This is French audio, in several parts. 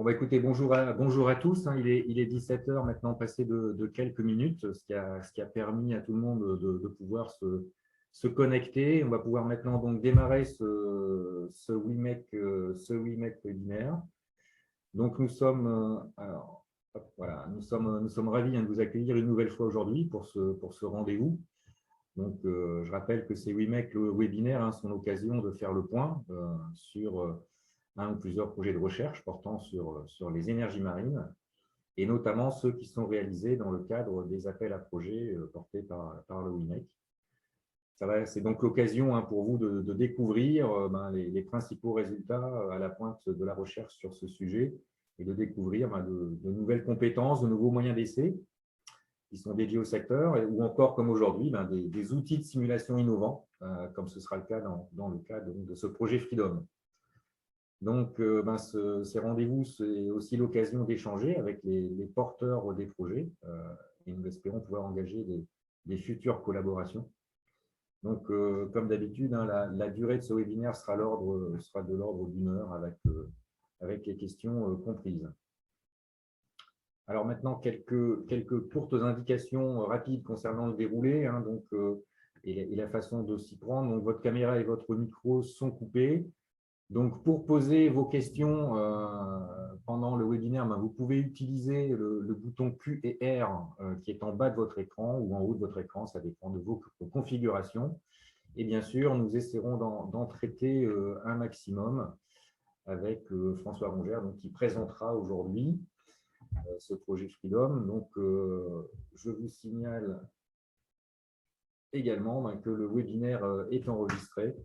Bon, bah, écoutez, bonjour à tous. Hein. Il est 17 heures maintenant, passé de quelques minutes, ce qui a permis à tout le monde de pouvoir se connecter. On va pouvoir maintenant donc démarrer ce WeMake webinaire. Donc, nous sommes ravis de vous accueillir une nouvelle fois aujourd'hui pour ce rendez-vous. Donc, je rappelle que ces WeMake webinaires sont l'occasion de faire le point sur un ou plusieurs projets de recherche portant sur les énergies marines, et notamment ceux qui sont réalisés dans le cadre des appels à projets portés par le WeMake. C'est donc l'occasion pour vous de découvrir les principaux résultats à la pointe de la recherche sur ce sujet et de découvrir de nouvelles compétences, de nouveaux moyens d'essai qui sont dédiés au secteur, ou encore, comme aujourd'hui, des outils de simulation innovants, comme ce sera le cas dans le cas de ce projet Freedom. Donc, ces rendez-vous, c'est aussi l'occasion d'échanger avec les porteurs des projets et nous espérons pouvoir engager des futures collaborations. Donc, comme d'habitude, la durée de ce webinaire sera de l'ordre d'une heure avec les questions comprises. Alors maintenant, quelques courtes indications rapides concernant le déroulé et la façon de s'y prendre. Donc, votre caméra et votre micro sont coupés. Donc, pour poser vos questions pendant le webinaire, vous pouvez utiliser le bouton Q et R qui est en bas de votre écran ou en haut de votre écran, ça dépend de vos configurations. Et bien sûr, nous essaierons d'en traiter un maximum avec François Rongère, qui présentera aujourd'hui ce projet Freedom. Donc, je vous signale également que le webinaire est enregistré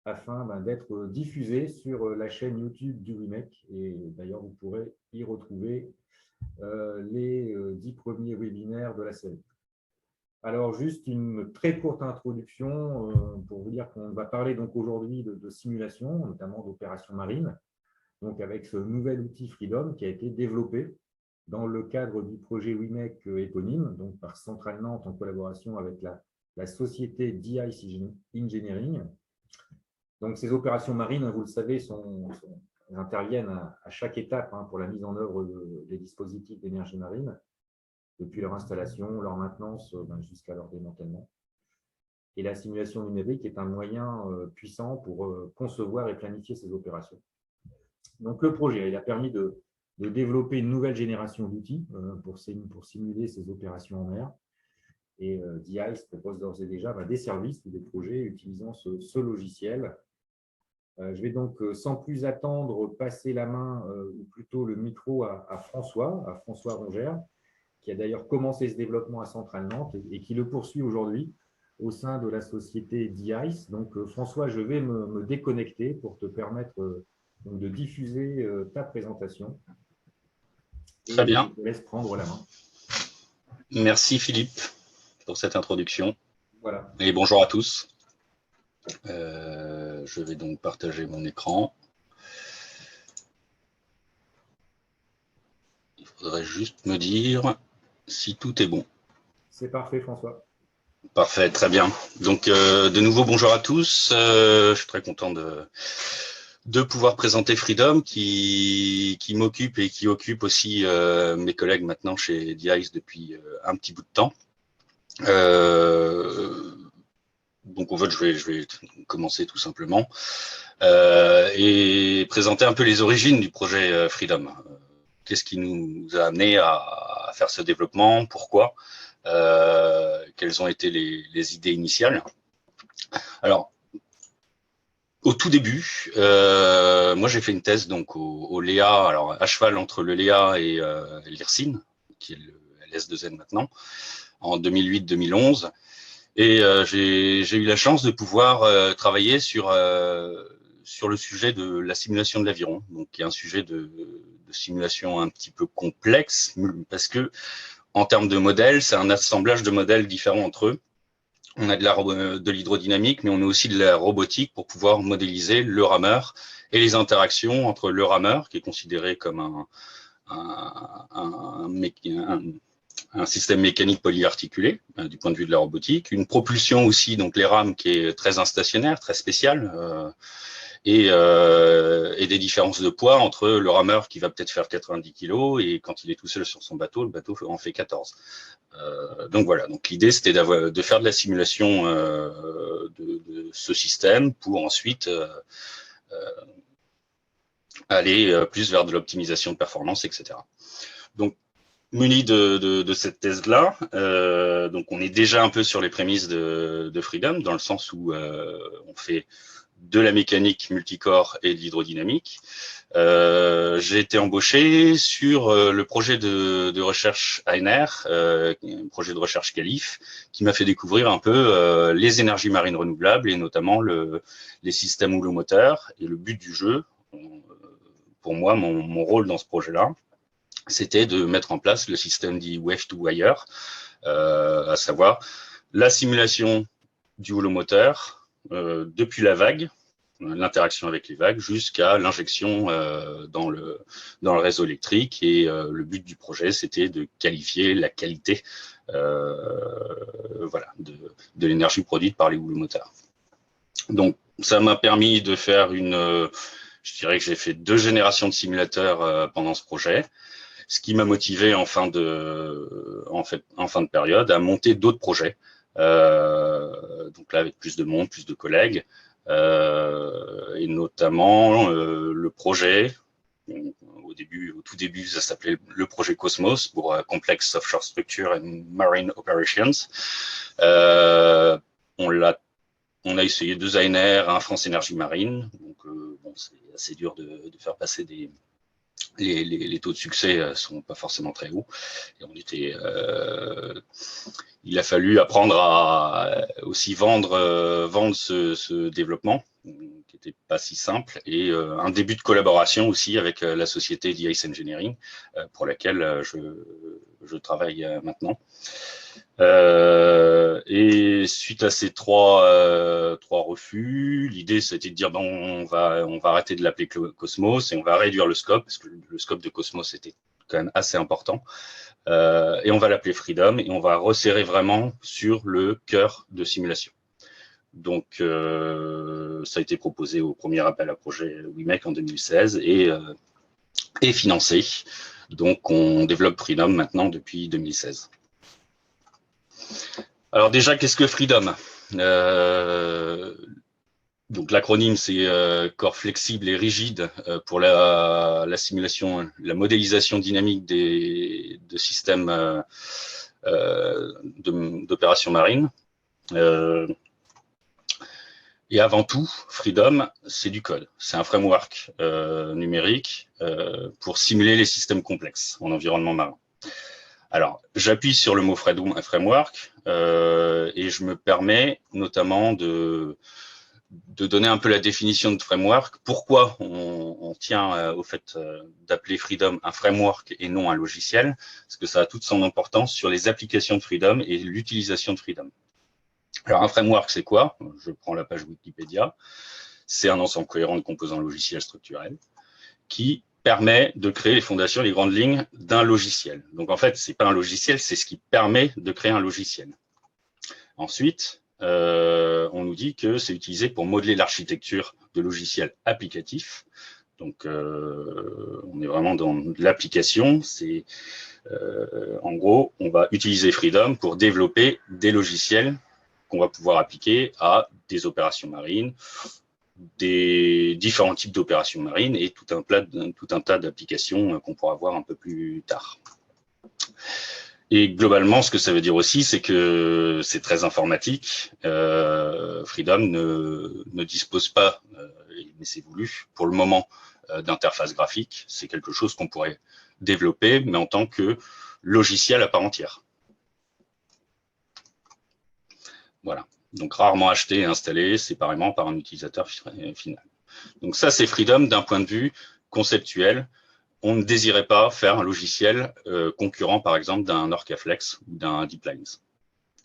afin d'être diffusé sur la chaîne YouTube du WeMake. Et d'ailleurs, vous pourrez y retrouver les 10 premiers webinaires de la série. Alors, juste une très courte introduction pour vous dire qu'on va parler donc aujourd'hui de simulation, notamment d'opérations marines, donc avec ce nouvel outil Freedom qui a été développé dans le cadre du projet WeMake éponyme, donc par Centrale Nantes en collaboration avec la société DICE Engineering. Donc, ces opérations marines, vous le savez, interviennent à chaque étape pour la mise en œuvre des dispositifs d'énergie marine, depuis leur installation, leur maintenance jusqu'à leur démantèlement. Et la simulation numérique est un moyen puissant pour concevoir et planifier ces opérations. Donc, le projet il a permis de développer une nouvelle génération d'outils pour simuler ces opérations en mer. Et DICE propose d'ores et déjà des services ou des projets utilisant ce logiciel. Je vais donc, sans plus attendre, passer la main, ou plutôt le micro à François Rongère, qui a d'ailleurs commencé ce développement à Centrale Nantes et qui le poursuit aujourd'hui au sein de la société DICE. Donc, François, je vais me déconnecter pour te permettre de diffuser ta présentation. Très bien. Je te laisse prendre la main. Merci Philippe pour cette introduction. Voilà. Et bonjour à tous. Je vais donc partager mon écran. Il faudrait juste me dire si tout est bon. C'est parfait, François. Parfait, très bien. Donc, de nouveau, bonjour à tous. Je suis très content de pouvoir présenter Freedom qui m'occupe et qui occupe aussi mes collègues maintenant chez DICE depuis un petit bout de temps. Donc, en fait, je vais commencer tout simplement et présenter un peu les origines du projet Freedom. Qu'est-ce qui nous a amené à faire ce développement? Pourquoi? Quelles ont été les idées initiales? Alors, au tout début, moi j'ai fait une thèse donc au Léa, alors à cheval entre le Léa et l'IRSIN, qui est le LS2N maintenant, en 2008-2011. Et j'ai eu la chance de pouvoir travailler sur le sujet de la simulation de l'aviron, donc qui est un sujet de simulation un petit peu complexe, parce que en termes de modèles, c'est un assemblage de modèles différents entre eux. On a de l'hydrodynamique, mais on a aussi de la robotique pour pouvoir modéliser le rameur et les interactions entre le rameur, qui est considéré comme un système mécanique polyarticulé du point de vue de la robotique, une propulsion aussi, donc les rames qui est très instationnaire, très spéciale, et des différences de poids entre le rameur qui va peut-être faire 90 kg et quand il est tout seul sur son bateau, le bateau en fait 14. Donc voilà, donc l'idée c'était de faire de la simulation de ce système pour ensuite aller plus vers de l'optimisation de performance, etc. Donc, muni de cette thèse-là, donc on est déjà un peu sur les prémices de Freedom, dans le sens où on fait de la mécanique multicorps et de l'hydrodynamique. J'ai été embauché sur le projet de recherche ANR, un projet de recherche Calif, qui m'a fait découvrir un peu les énergies marines renouvelables et notamment les systèmes houlomoteurs. Et le but du jeu, pour moi, mon rôle dans ce projet-là, c'était de mettre en place le système dit Wave-to-Wire, à savoir la simulation du houlomoteur depuis la vague, l'interaction avec les vagues, jusqu'à l'injection dans le réseau électrique. Et le but du projet, c'était de qualifier la qualité voilà, de l'énergie produite par les houlomoteurs. Donc, ça m'a permis de faire je dirais que j'ai fait 2 générations de simulateurs pendant ce projet, ce qui m'a motivé en fin de période à monter d'autres projets. Donc là, avec plus de monde, plus de collègues, et notamment le projet. Au tout début, ça s'appelait le projet Cosmos pour Complex Offshore Structure and Marine Operations. On a essayé 2 ANR, un France Énergie Marine. Donc, bon, c'est assez dur de faire passer les taux de succès sont pas forcément très hauts. Et il a fallu apprendre à aussi vendre ce développement, qui n'était pas si simple, et un début de collaboration aussi avec la société d'Ice Engineering, pour laquelle je travaille maintenant. Et suite à ces trois refus, l'idée c'était de dire bon, on va arrêter de l'appeler Cosmos et on va réduire le scope, parce que le scope de Cosmos était quand même assez important, et on va l'appeler Freedom et on va resserrer vraiment sur le cœur de simulation. Donc ça a été proposé au premier appel à projet WIMEC en 2016 et financé. Donc on développe Freedom maintenant depuis 2016. Alors déjà, qu'est-ce que Freedom? Donc l'acronyme, c'est corps flexible et rigide pour la simulation, la modélisation dynamique de systèmes d'opérations marines. Et avant tout, Freedom, c'est du code. C'est un framework numérique pour simuler les systèmes complexes en environnement marin. Alors, j'appuie sur le mot framework et je me permets notamment de donner un peu la définition de framework. Pourquoi on tient au fait d'appeler Freedom un framework et non un logiciel? Parce que ça a toute son importance sur les applications de Freedom et l'utilisation de Freedom. Alors, un framework, c'est quoi? Je prends la page Wikipédia. C'est un ensemble cohérent de composants logiciels structurels qui permet de créer les fondations, les grandes lignes d'un logiciel. Donc, en fait, c'est pas un logiciel, c'est ce qui permet de créer un logiciel. Ensuite, on nous dit que c'est utilisé pour modeler l'architecture de logiciels applicatifs. Donc, on est vraiment dans l'application. C'est en gros, on va utiliser Freedom pour développer des logiciels qu'on va pouvoir appliquer à des opérations marines, des différents types d'opérations marines et tout un tas d'applications qu'on pourra voir un peu plus tard. Et globalement, ce que ça veut dire aussi, c'est que c'est très informatique. Freedom ne dispose pas, mais c'est voulu, pour le moment, d'interface graphique. C'est quelque chose qu'on pourrait développer, mais en tant que logiciel à part entière. Voilà. Donc, rarement acheté et installé séparément par un utilisateur final. Donc, ça, c'est Freedom d'un point de vue conceptuel. On ne désirait pas faire un logiciel concurrent, par exemple, d'un Orcaflex ou d'un DeepLines.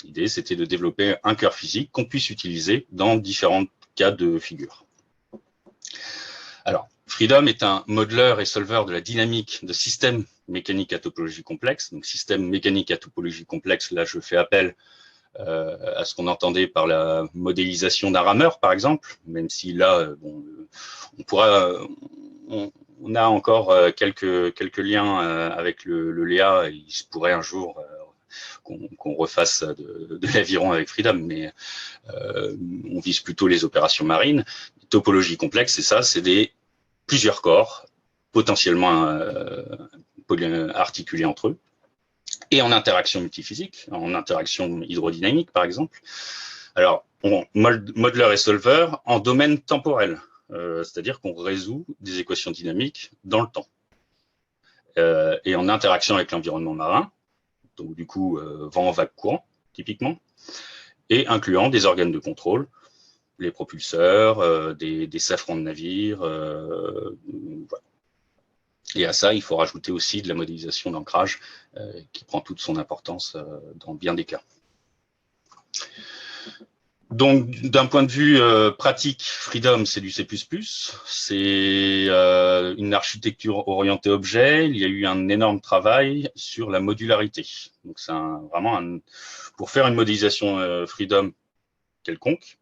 L'idée, c'était de développer un cœur physique qu'on puisse utiliser dans différents cas de figure. Alors, Freedom est un modeleur et solveur de la dynamique de systèmes mécaniques à topologie complexe. Donc, système mécanique à topologie complexe, là, je fais appel à ce qu'on entendait par la modélisation d'un rameur, par exemple, même si là, bon, on a encore quelques liens avec le Léa, et il se pourrait un jour qu'on refasse de l'aviron avec Freedom, mais on vise plutôt les opérations marines. Topologie complexe, c'est ça, c'est plusieurs corps potentiellement articulés entre eux, et en interaction multiphysique, en interaction hydrodynamique, par exemple. Alors, modeleur et solver en domaine temporel, c'est-à-dire qu'on résout des équations dynamiques dans le temps. Et en interaction avec l'environnement marin, donc du coup, vent, vague, courant, typiquement, et incluant des organes de contrôle, les propulseurs, des safrans de navires, voilà. Et à ça, il faut rajouter aussi de la modélisation d'ancrage qui prend toute son importance dans bien des cas. Donc, d'un point de vue pratique, Freedom, c'est du C++. C'est une architecture orientée objet. Il y a eu un énorme travail sur la modularité. Donc, c'est pour faire une modélisation Freedom quelconque,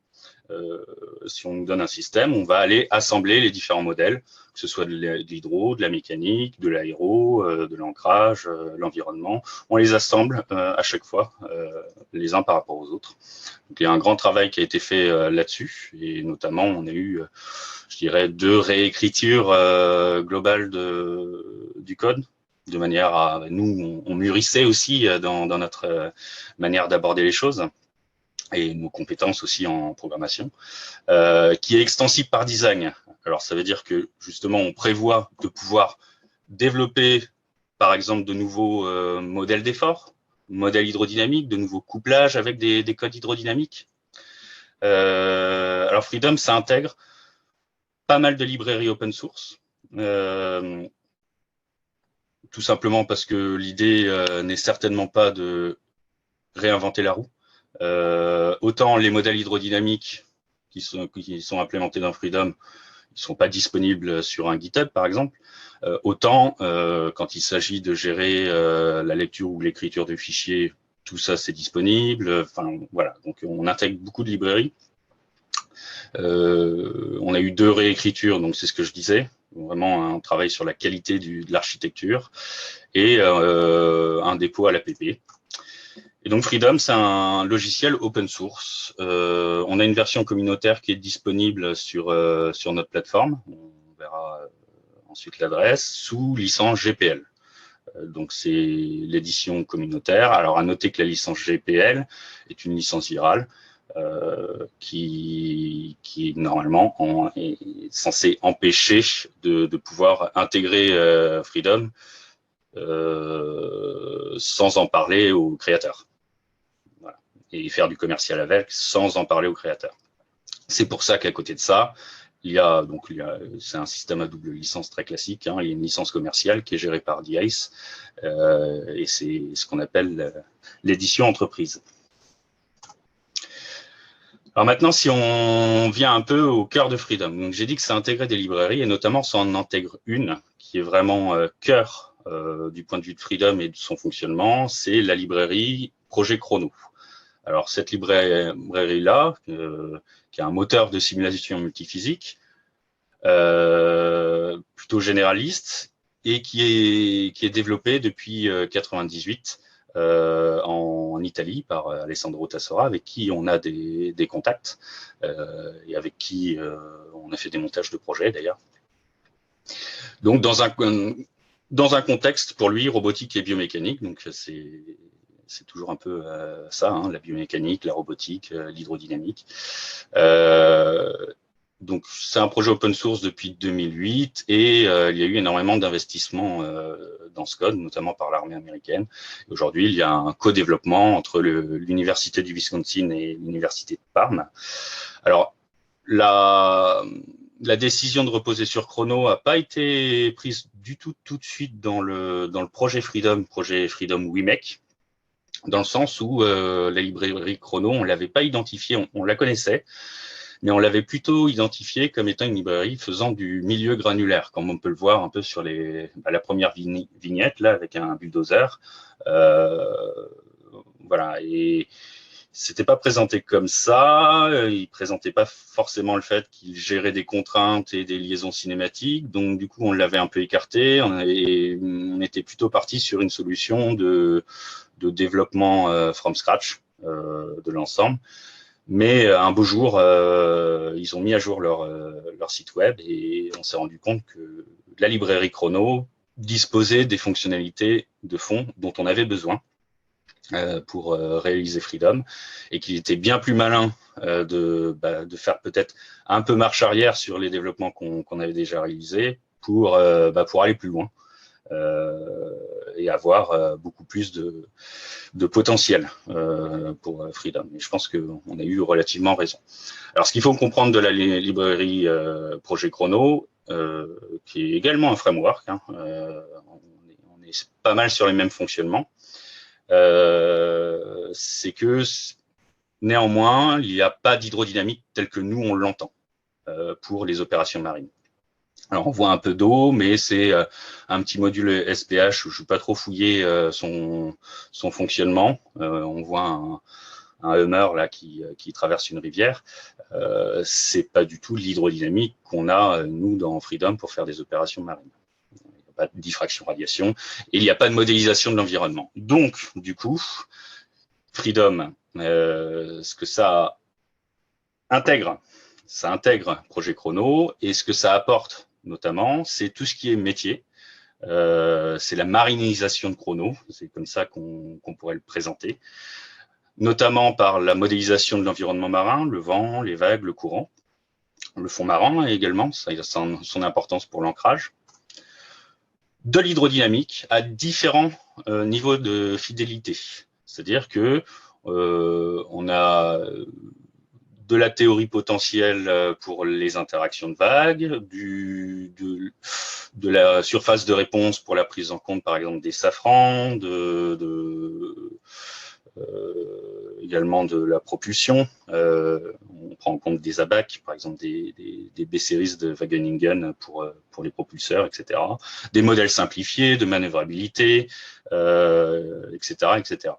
si on nous donne un système, on va aller assembler les différents modèles, que ce soit de l'hydro, de la mécanique, de l'aéro, de l'ancrage, l'environnement. On les assemble à chaque fois, les uns par rapport aux autres. Donc, il y a un grand travail qui a été fait là-dessus, et notamment, on a eu, je dirais, 2 réécritures globales du code, de manière à, nous, on mûrissait aussi dans notre manière d'aborder les choses, et nos compétences aussi en programmation, qui est extensible par design. Alors, ça veut dire que, justement, on prévoit de pouvoir développer, par exemple, de nouveaux modèles d'effort, modèles hydrodynamiques, de nouveaux couplages avec des codes hydrodynamiques. Alors, Freedom, ça intègre pas mal de librairies open source, tout simplement parce que l'idée n'est certainement pas de réinventer la roue. Autant les modèles hydrodynamiques qui sont implémentés dans Freedom, ils ne sont pas disponibles sur un GitHub, par exemple. Autant quand il s'agit de gérer la lecture ou l'écriture de fichiers, tout ça c'est disponible. Enfin voilà, donc on intègre beaucoup de librairies. On a eu 2 réécritures, donc c'est ce que je disais, vraiment un travail sur la qualité de l'architecture, et un dépôt à l'APP. Et donc Freedom, c'est un logiciel open source. On a une version communautaire qui est disponible sur notre plateforme. On verra ensuite l'adresse, sous licence GPL. Donc c'est l'édition communautaire. Alors à noter que la licence GPL est une licence virale qui normalement est censée empêcher de pouvoir intégrer Freedom sans en parler aux créateurs. Voilà. Et faire du commercial avec sans en parler aux créateurs. C'est pour ça qu'à côté de ça, c'est un système à double licence très classique. Hein. Il y a une licence commerciale qui est gérée par DICE et c'est ce qu'on appelle l'édition entreprise. Alors maintenant, si on vient un peu au cœur de Freedom, donc j'ai dit que ça intégrait des librairies et notamment ça en intègre une qui est vraiment cœur du point de vue de Freedom et de son fonctionnement, c'est la librairie Projet Chrono. Alors cette librairie-là, qui est un moteur de simulation multiphysique, plutôt généraliste et qui est développé depuis 1998 en Italie par Alessandro Tassora, avec qui on a des contacts et avec qui on a fait des montages de projets d'ailleurs. Donc dans un contexte pour lui robotique et biomécanique, donc c'est toujours un peu ça, hein, la biomécanique, la robotique, l'hydrodynamique. Donc c'est un projet open source depuis 2008 et il y a eu énormément d'investissements dans ce code, notamment par l'armée américaine. Aujourd'hui, il y a un co-développement entre l'université du Wisconsin et l'université de Parme. Alors la décision de reposer sur Chrono n'a pas été prise du tout de suite dans le projet Freedom WeMake, dans le sens où la librairie Chrono, on ne l'avait pas identifiée, on la connaissait, mais on l'avait plutôt identifiée comme étant une librairie faisant du milieu granulaire, comme on peut le voir un peu sur la première vignette, là, avec un bulldozer. Voilà, et s'était pas présenté comme ça. Il présentait pas forcément le fait qu'il gérait des contraintes et des liaisons cinématiques. Donc, du coup, on l'avait un peu écarté. On était plutôt parti sur une solution de développement from scratch de l'ensemble. Mais un beau jour, ils ont mis à jour leur site web et on s'est rendu compte que la librairie Chrono disposait des fonctionnalités de fond dont on avait besoin pour réaliser Freedom, et qu'il était bien plus malin de faire peut-être un peu marche arrière sur les développements qu'on avait déjà réalisés pour aller plus loin et avoir beaucoup plus de potentiel pour Freedom. Et je pense qu'on a eu relativement raison. Alors, ce qu'il faut comprendre de la librairie Projet Chrono, qui est également un framework, hein, on est pas mal sur les mêmes fonctionnements, c'est que néanmoins, il n'y a pas d'hydrodynamique telle que nous, on l'entend pour les opérations marines. Alors, on voit un peu d'eau, mais c'est un petit module SPH où je ne vais pas trop fouiller son fonctionnement. On voit un hummer là qui traverse une rivière. C'est pas du tout l'hydrodynamique qu'on a, nous, dans Freedom pour faire des opérations marines. Pas de diffraction radiation, et il n'y a pas de modélisation de l'environnement. Donc, du coup, Freedom, ce que ça intègre Projet Chrono, et ce que ça apporte notamment, c'est tout ce qui est métier. C'est la marinisation de Chrono, c'est comme ça qu'on pourrait le présenter, notamment par la modélisation de l'environnement marin, le vent, les vagues, le courant, le fond marin également, ça a son importance pour l'ancrage, de l'hydrodynamique à différents niveaux de fidélité. C'est-à-dire que on a de la théorie potentielle pour les interactions de vagues, de la surface de réponse pour la prise en compte, par exemple, des safrans, également de la propulsion. On prend en compte des ABAC, par exemple des B-series de Wageningen pour les propulseurs, etc. Des modèles simplifiés de manœuvrabilité, etc., etc.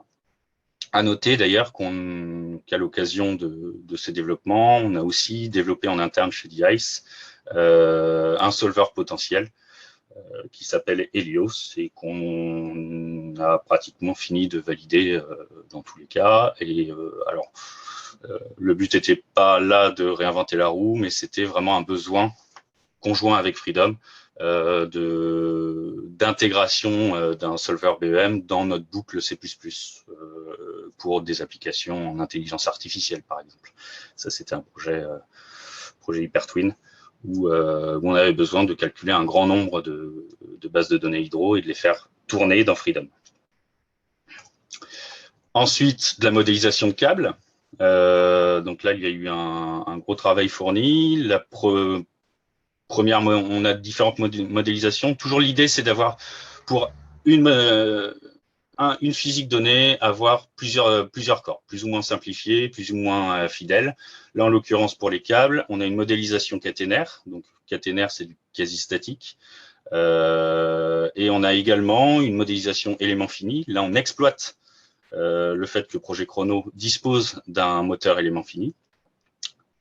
À noter d'ailleurs qu'à l'occasion de ces développements, on a aussi développé en interne chez DICE un solver potentiel qui s'appelle Helios et qu'on a pratiquement fini de valider dans tous les cas. Et alors, le but n'était pas là de réinventer la roue, mais c'était vraiment un besoin conjoint avec Freedom d'intégration d'un solver BEM dans notre boucle C++ pour des applications en intelligence artificielle, par exemple. Ça, c'était un projet HyperTwin où on avait besoin de calculer un grand nombre de bases de données hydro et de les faire tourner dans Freedom. Ensuite, de la modélisation de câbles. Donc là, il y a eu un gros travail fourni. La première, on a différentes modélisations. Toujours l'idée, c'est d'avoir pour une physique donnée, avoir plusieurs corps, plus ou moins simplifiés, plus ou moins fidèles. Là, en l'occurrence, pour les câbles, on a une modélisation caténaire. Donc, caténaire, c'est du quasi-statique. Et on a également une modélisation élément fini. Là, on exploite le fait que Projet Chrono dispose d'un moteur élément fini.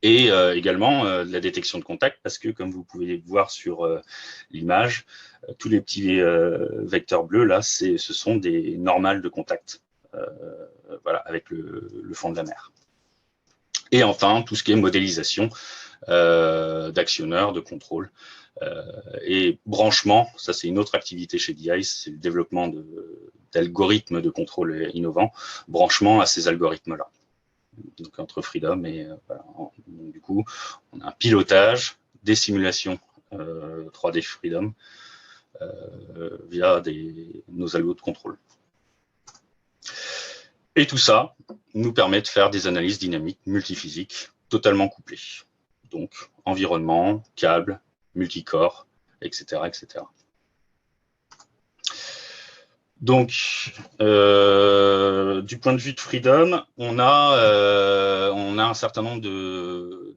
Et également de la détection de contact, parce que, comme vous pouvez le voir sur l'image, tous les petits vecteurs bleus, là, ce sont des normales de contact, voilà, avec le fond de la mer. Et enfin, tout ce qui est modélisation d'actionneurs, de contrôle. Et branchement, ça c'est une autre activité chez DICE, c'est le développement d'algorithmes de contrôle innovants, branchement à ces algorithmes-là. Donc entre Freedom et voilà. Donc, du coup, on a un pilotage, des simulations 3D Freedom via nos algos de contrôle. Et tout ça nous permet de faire des analyses dynamiques multiphysiques totalement couplées. Donc environnement, câbles, multicorps, etc., etc. Donc, du point de vue de Freedom, on a un certain nombre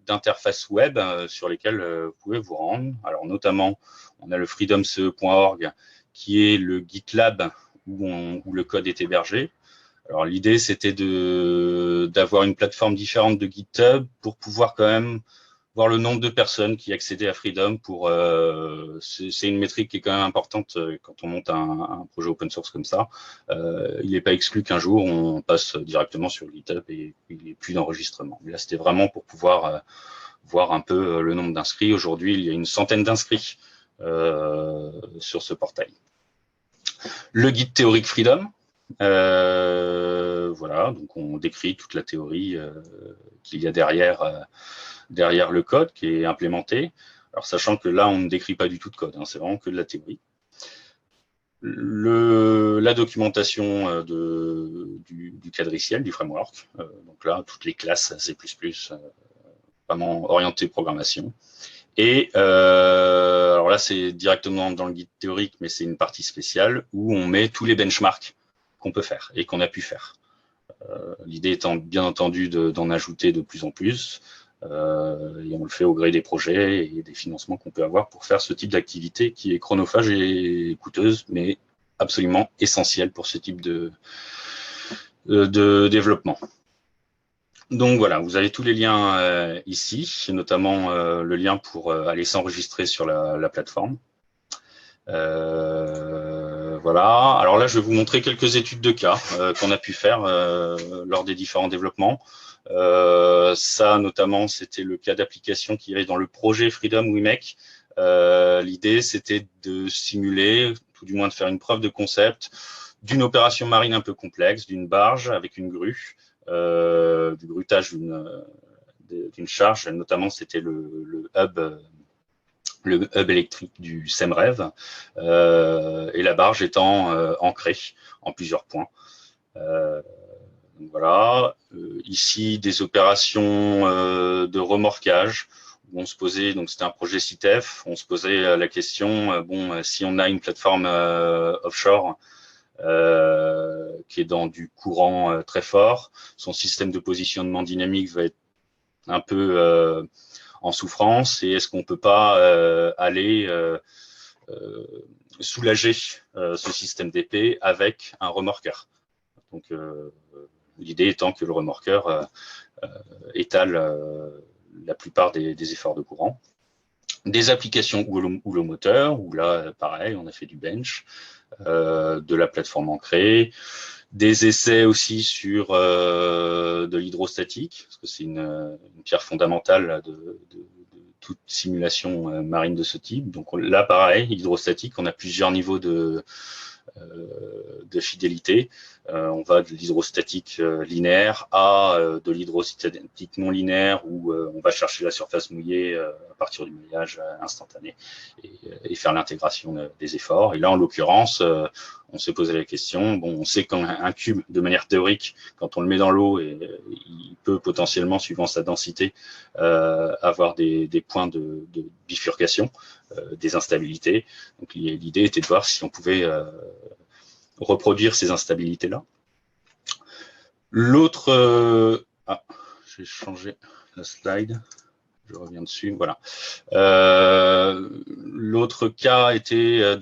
d'interfaces web sur lesquelles vous pouvez vous rendre. Alors, notamment, on a le freedomce.org qui est le GitLab où le code est hébergé. Alors, l'idée, c'était d'avoir une plateforme différente de GitHub pour pouvoir quand même voir le nombre de personnes qui accédaient à Freedom. C'est une métrique qui est quand même importante quand on monte un projet open source comme ça. Il n'est pas exclu qu'un jour, on passe directement sur GitHub et il n'y ait plus d'enregistrement. Mais là, c'était vraiment pour pouvoir voir un peu le nombre d'inscrits. Aujourd'hui, il y a une centaine d'inscrits sur ce portail. Le guide théorique Freedom. Voilà, donc on décrit toute la théorie qu'il y a derrière le code qui est implémenté. Alors, sachant que là, on ne décrit pas du tout de code, hein, c'est vraiment que de la théorie. La documentation du quadriciel, du framework. Donc là, toutes les classes C++, vraiment orientées programmation. Et alors là, c'est directement dans le guide théorique, mais c'est une partie spéciale où on met tous les benchmarks qu'on peut faire et qu'on a pu faire. L'idée étant bien entendu d'en ajouter de plus en plus, et on le fait au gré des projets et des financements qu'on peut avoir pour faire ce type d'activité qui est chronophage et coûteuse, mais absolument essentielle pour ce type de développement. Donc voilà, vous avez tous les liens ici, notamment le lien pour aller s'enregistrer sur la plateforme. Voilà. Alors là, je vais vous montrer quelques études de cas qu'on a pu faire lors des différents développements. Ça, notamment, c'était le cas d'application qui est dans le projet Freedom WeMake. L'idée, c'était de simuler, tout du moins de faire une preuve de concept d'une opération marine un peu complexe, d'une barge avec une grue, du grutage d'une charge. Notamment, c'était le hub électrique du SEMREV, et la barge étant ancrée en plusieurs points. Voilà. Ici, des opérations de remorquage où on se posait, donc c'était un projet CITEF, on se posait la question, bon, si on a une plateforme offshore qui est dans du courant très fort, son système de positionnement dynamique va être un peu en souffrance, et est-ce qu'on peut pas aller soulager ce système d'épée avec un remorqueur. Donc l'idée étant que le remorqueur étale la plupart des efforts de courant. Des applications houlomoteur, où là, pareil, on a fait du bench, de la plateforme ancrée, des essais aussi sur de l'hydrostatique, parce que c'est une pierre fondamentale de toute simulation marine de ce type. Donc là, pareil, hydrostatique, on a plusieurs niveaux de fidélité. On va de l'hydrostatique linéaire à de l'hydrostatique non linéaire, où on va chercher la surface mouillée à partir du mouillage instantané et faire l'intégration des efforts. Et là, en l'occurrence, on s'est posé la question, bon, on sait qu'un cube, de manière théorique, quand on le met dans l'eau, il peut potentiellement, suivant sa densité, avoir des points de bifurcation, des instabilités. Donc l'idée était de voir si on pouvait reproduire ces instabilités-là. L'autre... j'ai changé la slide. Je reviens dessus, voilà. L'autre cas était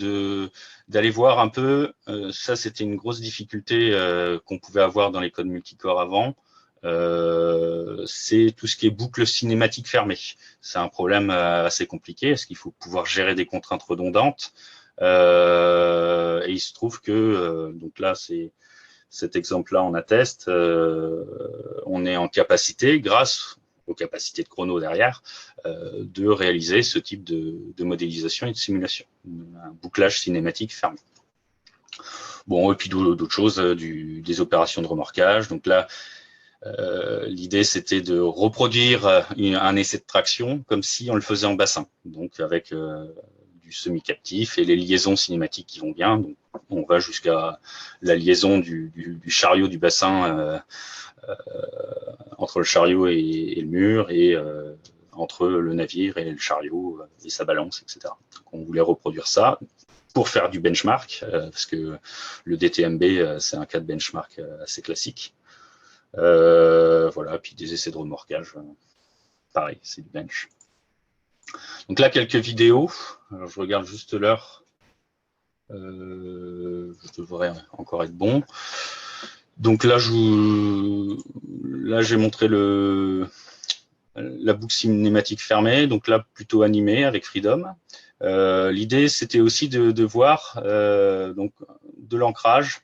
d'aller voir un peu, ça c'était une grosse difficulté qu'on pouvait avoir dans les codes multicore avant, c'est tout ce qui est boucle cinématique fermée. C'est un problème assez compliqué, parce qu'il faut pouvoir gérer des contraintes redondantes, et il se trouve que, donc là c'est cet exemple-là on atteste, on est en capacité, grâce aux capacités de chrono derrière, de réaliser ce type de modélisation et de simulation, un bouclage cinématique fermé. Bon, et puis d'autres choses, des opérations de remorquage. Donc là, l'idée, c'était de reproduire un essai de traction comme si on le faisait en bassin, donc avec du semi-captif et les liaisons cinématiques qui vont bien. Donc, on va jusqu'à la liaison du chariot du bassin entre le chariot et le mur, et entre le navire et le chariot et sa balance, etc. Donc, on voulait reproduire ça pour faire du benchmark, parce que le DTMB, c'est un cas de benchmark assez classique. Voilà, puis des essais de remorquage, pareil, c'est du bench. Donc là, quelques vidéos. Alors, je regarde juste l'heure. Je devrais encore être bon. Donc là, j'ai montré la boucle cinématique fermée, donc là plutôt animée avec Freedom. L'idée, c'était aussi de voir donc, de l'ancrage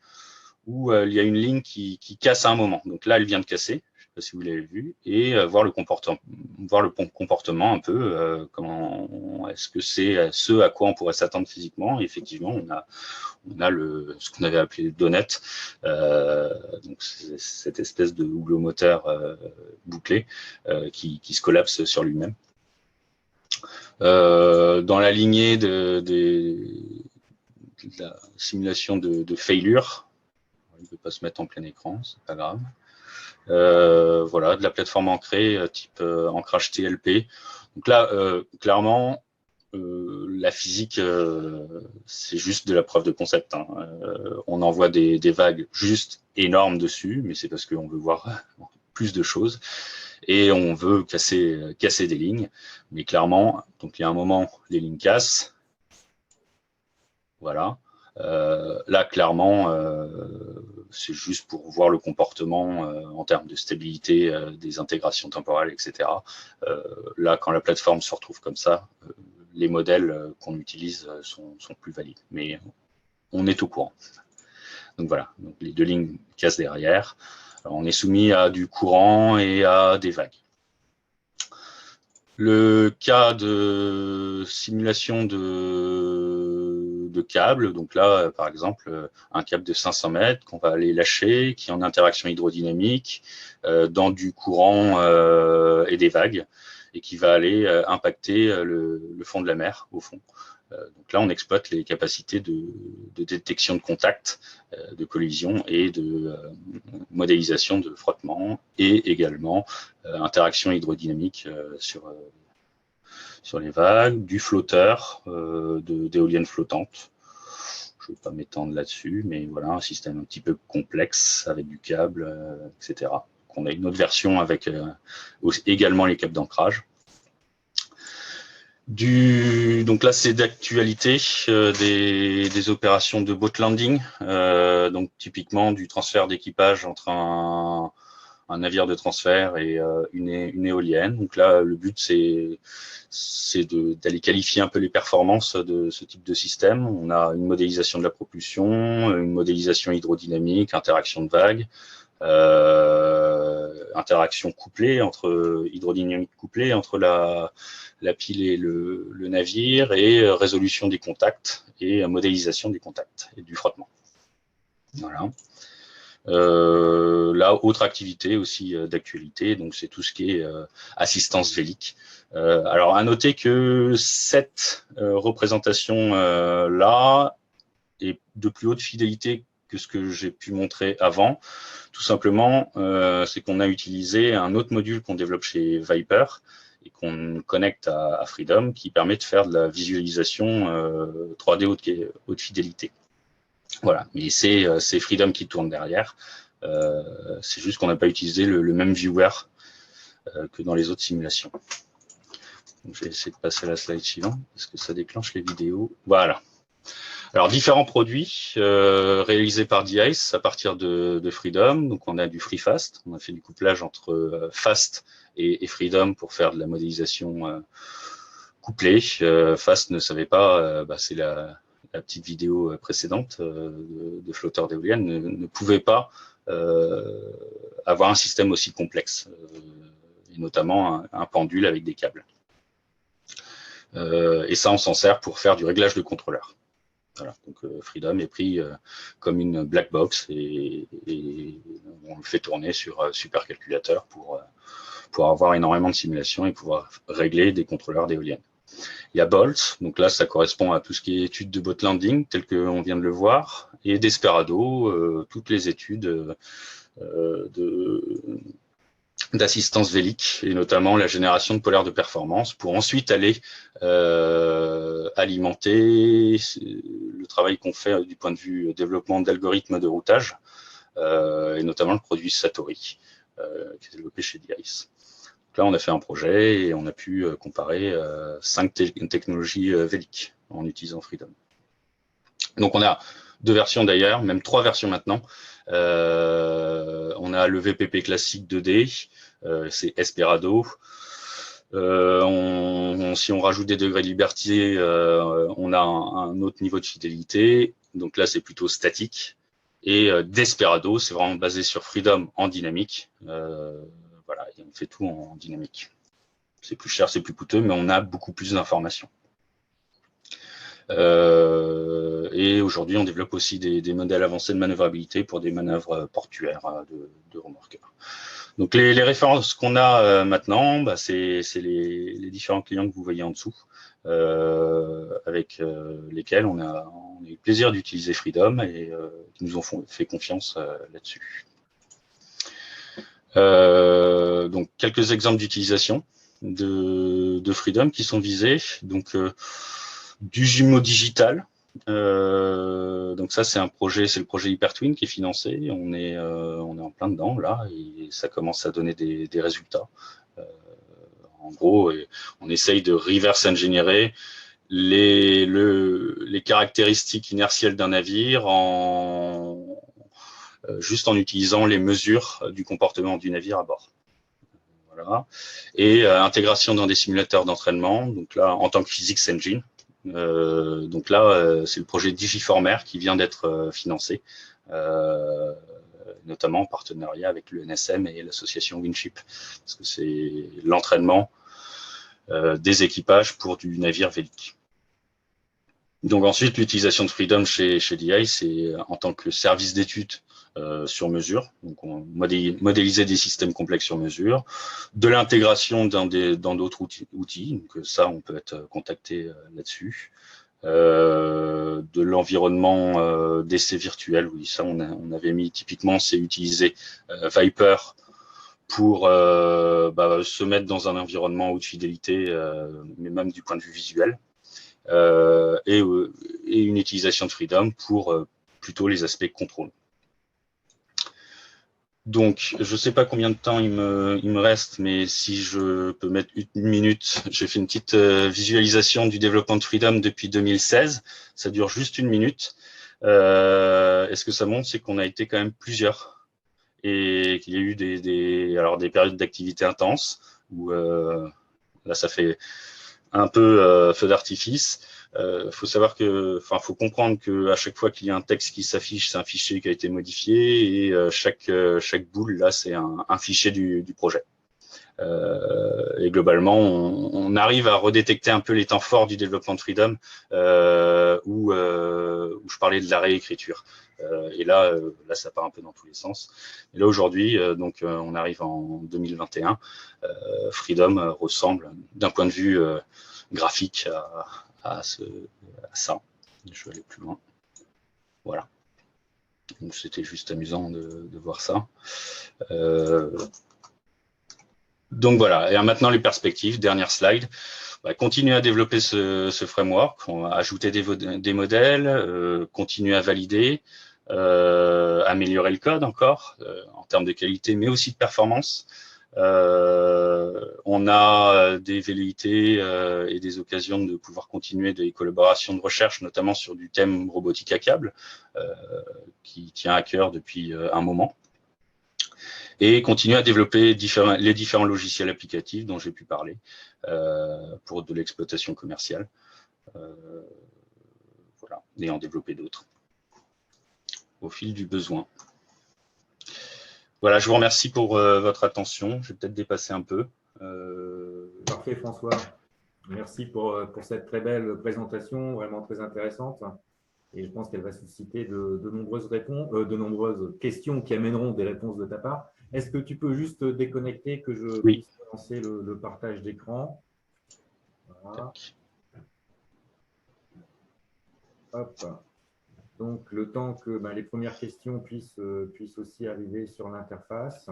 où il y a une ligne qui casse à un moment. Donc là, elle vient de casser, je ne sais pas si vous l'avez vu, et voir le comportement un peu, comment est-ce que c'est ce à quoi on pourrait s'attendre physiquement. Et effectivement, on a ce qu'on avait appelé donut, donc cette espèce de houblon moteur bouclé qui se collapse sur lui-même. Dans la lignée de la simulation de failure, il ne peut pas se mettre en plein écran, c'est pas grave. Voilà, de la plateforme ancrée type ancrage TLP. Donc là, clairement, la physique, c'est juste de la preuve de concept. Hein. On envoie des vagues juste énormes dessus, mais c'est parce qu'on veut voir plus de choses et on veut casser des lignes. Mais clairement, donc il y a un moment, les lignes cassent. Voilà. Là, clairement, c'est juste pour voir le comportement en termes de stabilité, des intégrations temporelles, etc. Là, quand la plateforme se retrouve comme ça, les modèles qu'on utilise sont plus valides. Mais on est au courant. Donc voilà, donc les deux lignes cassent derrière. Alors, on est soumis à du courant et à des vagues. Le cas de simulation de câbles, donc là, par exemple, un câble de 500 mètres qu'on va aller lâcher, qui est en interaction hydrodynamique, dans du courant et des vagues, et qui va aller impacter le fond de la mer, au fond. Donc là, on exploite les capacités de détection de contact, de collision et de modélisation de frottement, et également interaction hydrodynamique sur les vagues, du flotteur, d'éoliennes flottantes. Je ne vais pas m'étendre là-dessus, mais voilà, un système un petit peu complexe avec du câble, etc. Donc on a une autre version avec également les câbles d'ancrage. Donc là, c'est d'actualité des opérations de boat landing, donc typiquement du transfert d'équipage entre un navire de transfert et une éolienne. Donc là, le but, c'est d'aller qualifier un peu les performances de ce type de système. On a une modélisation de la propulsion, une modélisation hydrodynamique, interaction de vagues, interaction couplée hydrodynamique couplée entre la pile et le navire, et résolution des contacts et modélisation des contacts et du frottement. Voilà. Là, autre activité aussi d'actualité, donc c'est tout ce qui est assistance vélique. Alors, à noter que cette représentation là est de plus haute fidélité que ce que j'ai pu montrer avant. Tout simplement, c'est qu'on a utilisé un autre module qu'on développe chez Viper et qu'on connecte à Freedom, qui permet de faire de la visualisation 3D haute fidélité. Voilà, mais c'est Freedom qui tourne derrière. C'est juste qu'on n'a pas utilisé le même viewer que dans les autres simulations. Donc, je vais essayer de passer à la slide suivante parce que ça déclenche les vidéos. Voilà. Alors, différents produits réalisés par DICE à partir de Freedom. Donc, on a du FreeFast. On a fait du couplage entre Fast et Freedom pour faire de la modélisation couplée. Fast ne savait pas, c'est la petite vidéo précédente de flotteur d'éolienne, ne pouvait pas avoir un système aussi complexe, et notamment un pendule avec des câbles. Et ça, on s'en sert pour faire du réglage de contrôleur. Voilà, donc Freedom est pris comme une black box et on le fait tourner sur supercalculateur pour avoir énormément de simulations et pouvoir régler des contrôleurs d'éoliennes. Il y a Bolt, donc là ça correspond à tout ce qui est études de boat landing, tel qu'on vient de le voir, et Desperado, toutes les études d'assistance vélique, et notamment la génération de polaires de performance, pour ensuite aller alimenter le travail qu'on fait du point de vue développement d'algorithmes de routage, et notamment le produit Satori, qui est développé chez DICE. Là, on a fait un projet et on a pu comparer 5 technologies véliques en utilisant Freedom. Donc, on a 2 versions d'ailleurs, même 3 versions maintenant. On a le VPP classique 2D, c'est Esperado. Si on rajoute des degrés de liberté, on a un autre niveau de fidélité. Donc là, c'est plutôt statique. Et Desperado, c'est vraiment basé sur Freedom en dynamique. Voilà, on fait tout en dynamique. C'est plus cher, c'est plus coûteux, mais on a beaucoup plus d'informations. Et aujourd'hui, on développe aussi des modèles avancés de manœuvrabilité pour des manœuvres portuaires de remorqueurs. Donc, les références qu'on a maintenant, bah, c'est les différents clients que vous voyez en dessous, avec lesquels on a eu le plaisir d'utiliser Freedom et qui nous ont fait confiance là-dessus. Donc, quelques exemples d'utilisation de Freedom qui sont visés. Donc, du jumeau digital. Donc ça, c'est le projet HyperTwin qui est financé. On est en plein dedans là et ça commence à donner des résultats. En gros, on essaye de reverse engineer les caractéristiques inertielles d'un navire juste en utilisant les mesures du comportement du navire à bord. Voilà. Et intégration dans des simulateurs d'entraînement. Donc là, en tant que physics engine. Donc là, c'est le projet Digiformer qui vient d'être financé, notamment en partenariat avec le NSM et l'association Winship, parce que c'est l'entraînement des équipages pour du navire vélique. Donc ensuite, l'utilisation de Freedom chez DI, c'est en tant que service d'études sur mesure. Donc on modéliser des systèmes complexes sur mesure, de l'intégration dans d'autres outils. Donc ça, on peut être contacté là-dessus. De l'environnement d'essai virtuel, oui, ça on avait mis typiquement, c'est utiliser Viper pour se mettre dans un environnement haute fidélité, mais même du point de vue visuel. Et une utilisation de Freedom pour plutôt les aspects contrôle. Donc, je ne sais pas combien de temps il me reste, mais si je peux mettre 1 minute, j'ai fait une petite visualisation du développement de Freedom depuis 2016. Ça dure juste 1 minute. Et ce que ça montre, c'est qu'on a été quand même plusieurs et qu'il y a eu des périodes d'activité intense où là, ça fait un peu feu d'artifice. Faut savoir faut comprendre que à chaque fois qu'il y a un texte qui s'affiche, c'est un fichier qui a été modifié et chaque boule là, c'est un fichier du projet. Et globalement, on arrive à redétecter un peu les temps forts du développement de Freedom, où je parlais de la réécriture. Et là, ça part un peu dans tous les sens. Et là, aujourd'hui, on arrive en 2021. Freedom ressemble, d'un point de vue graphique, à ça. Je vais aller plus loin. Voilà. Donc, c'était juste amusant de voir ça. Donc voilà, et maintenant les perspectives, dernière slide. Continuer à développer ce framework, ajouter des modèles, continuer à valider, améliorer le code encore en termes de qualité, mais aussi de performance. On a des velléités et des occasions de pouvoir continuer des collaborations de recherche, notamment sur du thème robotique à câble, qui tient à cœur depuis un moment. Et continuer à développer les différents logiciels applicatifs dont j'ai pu parler pour de l'exploitation commerciale. Voilà, et en développer d'autres au fil du besoin. Voilà, je vous remercie pour votre attention. Je vais peut-être dépasser un peu. Parfait, François. Merci pour cette très belle présentation, vraiment très intéressante. Et je pense qu'elle va susciter de nombreuses questions qui amèneront des réponses de ta part. Est-ce que tu peux juste déconnecter, que je puisse lancer le partage d'écran? Voilà. Hop. Donc, le temps que les premières questions puissent aussi arriver sur l'interface.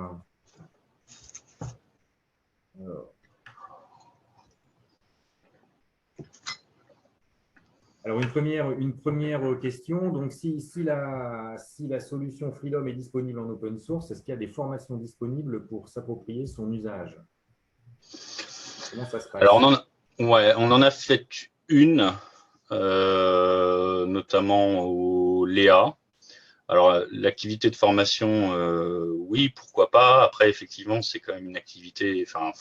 Alors, une première question. Donc, si la solution Freedom est disponible en open source, est-ce qu'il y a des formations disponibles pour s'approprier son usage? Comment ça se passe? Alors, on en a fait une, notamment niveau Léa. Alors, l'activité de formation, oui, pourquoi pas. Après, effectivement, c'est quand même une activité, enfin,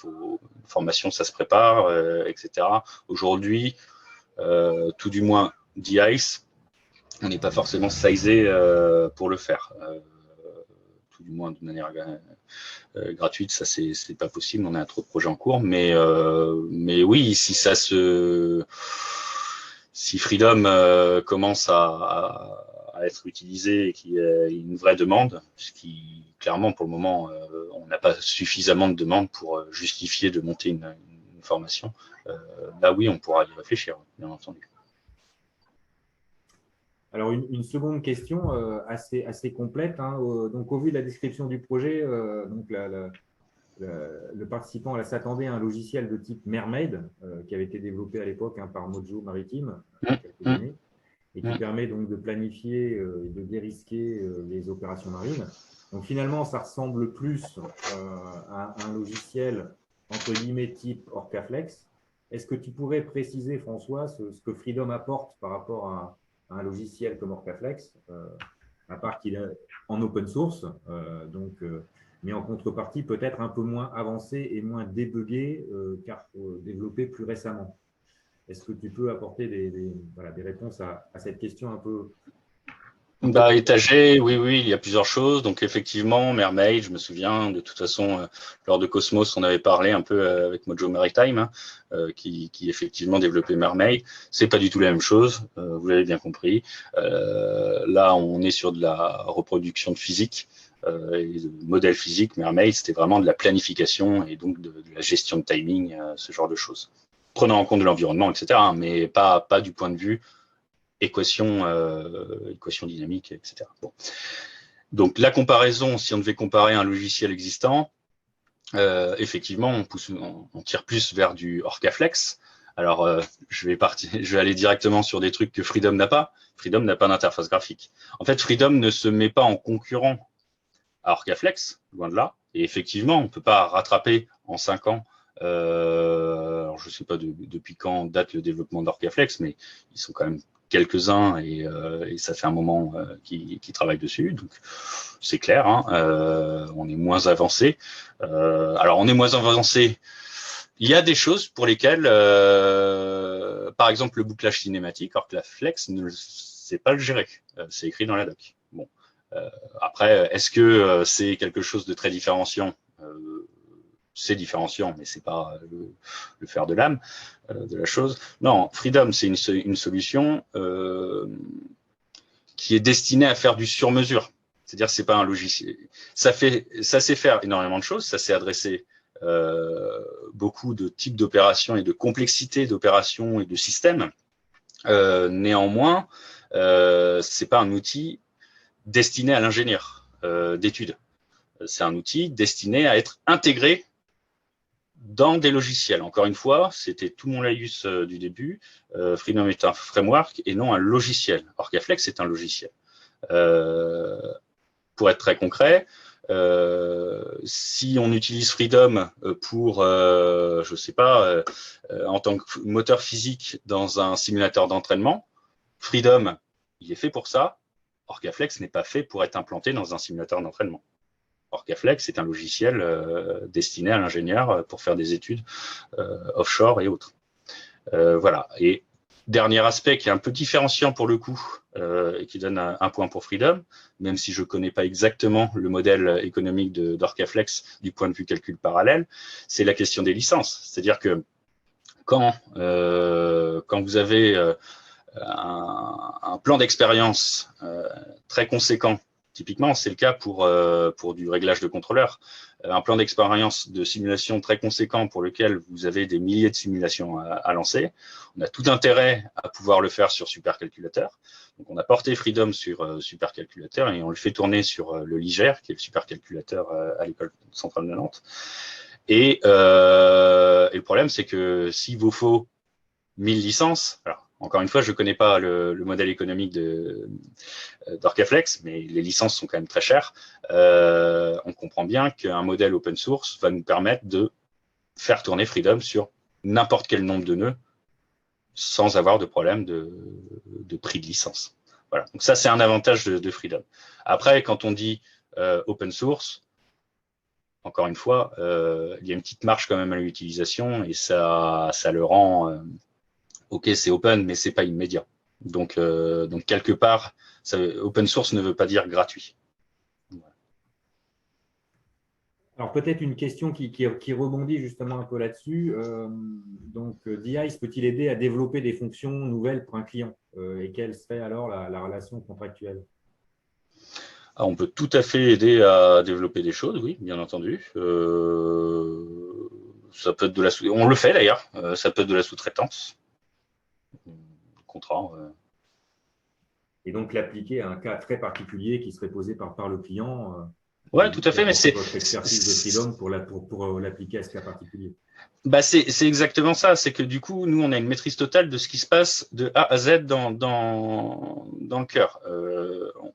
formation, ça se prépare, etc. Aujourd'hui, tout du moins, DICE, on n'est pas forcément sizé pour le faire. Tout du moins de manière gratuite, ça, c'est pas possible. On a trop de projets en cours. Mais oui, si Freedom commence à être utilisé et qu'il y a une vraie demande, ce qui, clairement, pour le moment, on n'a pas suffisamment de demandes pour justifier de monter une formation. Là, oui, on pourra y réfléchir, bien entendu. Alors, une seconde question assez complète. Hein. Donc, au vu de la description du projet, donc le participant s'attendait à un logiciel de type Mermaid, qui avait été développé à l'époque par Mojo Maritime, il y a quelques années, et qui permet donc de planifier et de dérisquer les opérations marines. Donc finalement, ça ressemble plus à un logiciel entre guillemets type Orcaflex. Est-ce que tu pourrais préciser, François, ce que Freedom apporte par rapport à un logiciel comme Orcaflex, à part qu'il est en open source, mais en contrepartie peut-être un peu moins avancé et moins débugué car développé plus récemment. Est-ce que tu peux apporter des réponses à cette question un peu étagé, oui, il y a plusieurs choses. Donc effectivement, Mermaid, je me souviens, de toute façon, lors de Cosmos, on avait parlé un peu avec Mojo Maritime, qui effectivement développait Mermaid. C'est pas du tout la même chose, vous l'avez bien compris. Là, on est sur de la reproduction de physique. Et de modèle physique, Mermaid, c'était vraiment de la planification et donc de la gestion de timing, ce genre de choses. Prenant en compte de l'environnement, etc., mais pas du point de vue équation dynamique, etc. Bon. Donc la comparaison, si on devait comparer un logiciel existant, effectivement, on tire plus vers du Orcaflex. Alors, je vais aller directement sur des trucs que Freedom n'a pas. Freedom n'a pas d'interface graphique. En fait, Freedom ne se met pas en concurrent à Orcaflex, loin de là. Et effectivement, on ne peut pas rattraper en 5 ans. Alors, je ne sais pas depuis quand date le développement d'Orcaflex, mais ils sont quand même quelques-uns et ça fait un moment qu'ils travaillent dessus. Donc, c'est clair, hein, on est moins avancé. Alors, on est moins avancé. Il y a des choses pour lesquelles, par exemple, le bouclage cinématique, Orcaflex ne sait pas le gérer. C'est écrit dans la doc. Bon. Après, est-ce que c'est quelque chose de très différenciant? C'est différenciant, mais c'est pas le fer de l'âme de la chose. Non, Freedom, c'est une solution qui est destinée à faire du sur-mesure. C'est-à-dire, c'est pas un logiciel. Ça sait faire énormément de choses. Ça sait adresser beaucoup de types d'opérations et de complexité d'opérations et de systèmes. Néanmoins, c'est pas un outil destiné à l'ingénieur d'études. C'est un outil destiné à être intégré dans des logiciels. Encore une fois, c'était tout mon laïus du début. Freedom est un framework et non un logiciel. Orcaflex est un logiciel. Pour être très concret, si on utilise Freedom pour, je sais pas, en tant que moteur physique dans un simulateur d'entraînement, Freedom, il est fait pour ça. Orcaflex n'est pas fait pour être implanté dans un simulateur d'entraînement. Orcaflex est un logiciel destiné à l'ingénieur pour faire des études offshore et autres. Voilà. Et dernier aspect qui est un peu différenciant pour le coup et qui donne un point pour Freedom, même si je ne connais pas exactement le modèle économique d'Orcaflex du point de vue calcul parallèle, c'est la question des licences. C'est-à-dire que quand vous avez un plan d'expérience très conséquent. Typiquement, c'est le cas pour du réglage de contrôleur. Un plan d'expérience de simulation très conséquent pour lequel vous avez des milliers de simulations à lancer. On a tout intérêt à pouvoir le faire sur supercalculateur. Donc, on a porté Freedom sur supercalculateur et on le fait tourner sur le LIGER, qui est le supercalculateur à l'école centrale de Nantes. Et le problème, c'est que s'il vous faut 1000 licences, alors encore une fois, je ne connais pas le modèle économique d'Orcaflex, mais les licences sont quand même très chères. On comprend bien qu'un modèle open source va nous permettre de faire tourner Freedom sur n'importe quel nombre de nœuds sans avoir de problème de prix de licence. Voilà. Donc ça, c'est un avantage de Freedom. Après, quand on dit open source, encore une fois, il y a une petite marge quand même à l'utilisation et ça le rend, ok, c'est open, mais c'est pas immédiat. Donc quelque part, open source ne veut pas dire gratuit. Alors peut-être une question qui rebondit justement un peu là-dessus. DICE peut-il aider à développer des fonctions nouvelles pour un client et quelle serait alors la relation contractuelle? Ah, on peut tout à fait aider à développer des choses, oui, bien entendu. Ça peut être de la on le fait d'ailleurs, ça peut être de la sous-traitance. Contrat. Et donc l'appliquer à un cas très particulier qui serait posé par le client Ouais, et tout vous à fait, mais apporter votre expertise de Freedom pour l'appliquer à ce cas particulier. Bah c'est exactement ça. C'est que du coup, nous, on a une maîtrise totale de ce qui se passe de A à Z dans le cœur.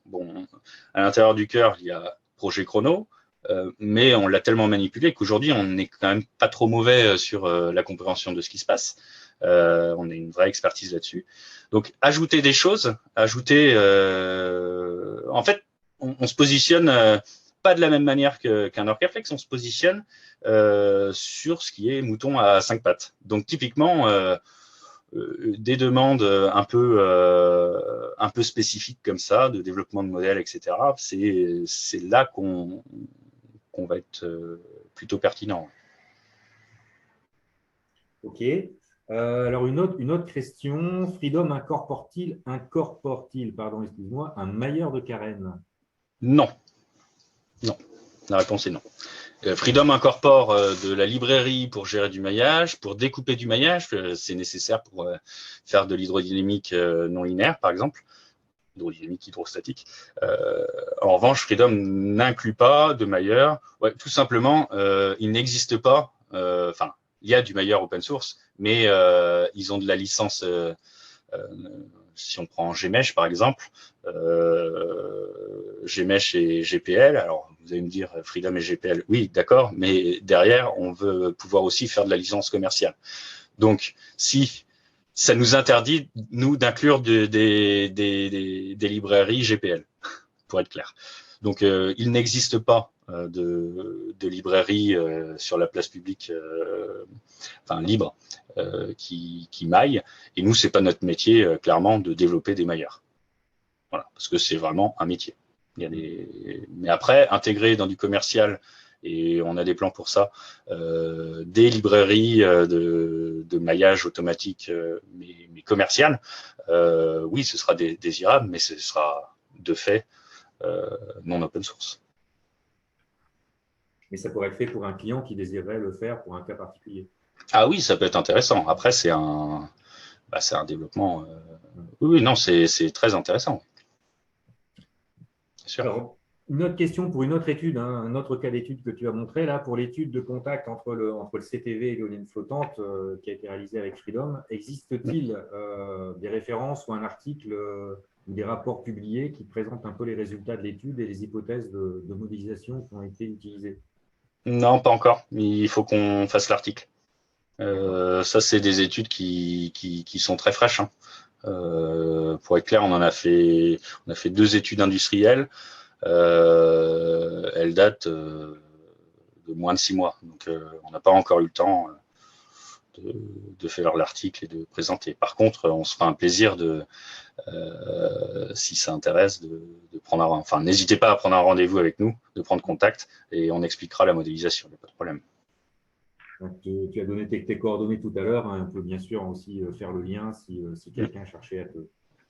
Bon, à l'intérieur du cœur, il y a Projet Chrono, mais on l'a tellement manipulé qu'aujourd'hui, on n'est quand même pas trop mauvais sur la compréhension de ce qui se passe. On a une vraie expertise là-dessus. Donc, ajouter des choses, en fait, on se positionne pas de la même manière qu'un Orcaflex, on se positionne sur ce qui est mouton à 5 pattes. Donc typiquement, des demandes un peu spécifiques comme ça, de développement de modèles, etc., c'est là qu'on va être plutôt pertinent. OK. Alors une autre question. Freedom incorpore-t-il, pardon, excuse-moi, un mailleur de carène? Non, non. La réponse est non. Freedom incorpore de la librairie pour gérer du maillage, pour découper du maillage, c'est nécessaire pour faire de l'hydrodynamique non linéaire, par exemple, hydrodynamique hydrostatique. En revanche, Freedom n'inclut pas de mailleur. Ouais, tout simplement, il n'existe pas. Enfin, il y a du mailleur open source, mais ils ont de la licence. Si on prend GMesh par exemple, GMesh et GPL. Alors, vous allez me dire Freedom et GPL, oui, d'accord, mais derrière, on veut pouvoir aussi faire de la licence commerciale. Donc, si ça nous interdit, nous, d'inclure des librairies GPL, pour être clair. Donc, il n'existe pas de librairie sur la place publique, enfin libre, qui maille. Et nous, c'est pas notre métier, clairement, de développer des mailleurs. Voilà, parce que c'est vraiment un métier. Mais après, intégrer dans du commercial, et on a des plans pour ça, des librairies de maillage automatique, mais commercial, oui, ce sera désirable, mais ce sera de fait non open source. Mais ça pourrait être fait pour un client qui désirerait le faire pour un cas particulier. Ah oui, ça peut être intéressant. Après, c'est un développement. Oui, non, c'est très intéressant. Bien sûr. Alors, une autre question pour une autre étude, hein, un autre cas d'étude que tu as montré là, pour l'étude de contact entre le CTV et l'éoline flottante qui a été réalisée avec Freedom. Existe-t-il des références ou un article ou des rapports publiés qui présentent un peu les résultats de l'étude et les hypothèses de modélisation qui ont été utilisées? Non, pas encore. Il faut qu'on fasse l'article. Ça, c'est des études qui sont très fraîches. Hein. Pour être clair, on a fait 2 études industrielles. Elles datent de moins de 6 mois. Donc, on n'a pas encore eu le temps de faire l'article et de présenter. Par contre, on se fera un plaisir si ça intéresse, de prendre enfin, n'hésitez pas à prendre un rendez-vous avec nous, de prendre contact et on expliquera la modélisation, il n'y a pas de problème. Donc, tu as donné tes coordonnées tout à l'heure. Hein, on peut bien sûr aussi faire le lien si quelqu'un cherchait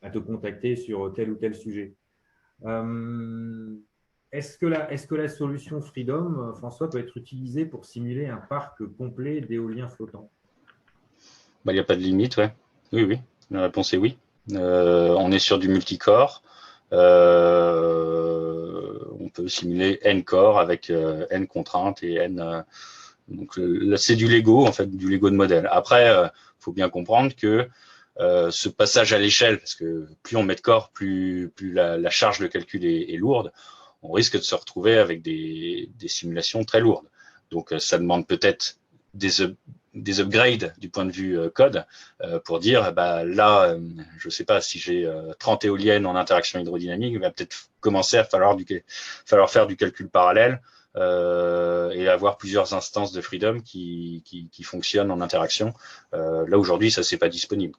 à te contacter sur tel ou tel sujet. Est-ce que la solution Freedom, François, peut être utilisée pour simuler un parc complet d'éoliens flottants? Il n'y a pas de limite, ouais. Oui. La réponse est oui. On est sur du multicore. On peut simuler N corps avec N contraintes et N. Donc là, c'est du Lego, en fait, du Lego de modèle. Après, faut bien comprendre que ce passage à l'échelle, parce que plus on met de corps, plus la charge de calcul est lourde, on risque de se retrouver avec des simulations très lourdes. Donc, ça demande peut-être des upgrades du point de vue code pour dire, là, je ne sais pas, si j'ai 30 éoliennes en interaction hydrodynamique, il va peut-être commencer à falloir faire du calcul parallèle et avoir plusieurs instances de Freedom qui fonctionnent en interaction. Là, aujourd'hui, ça, c'est pas disponible.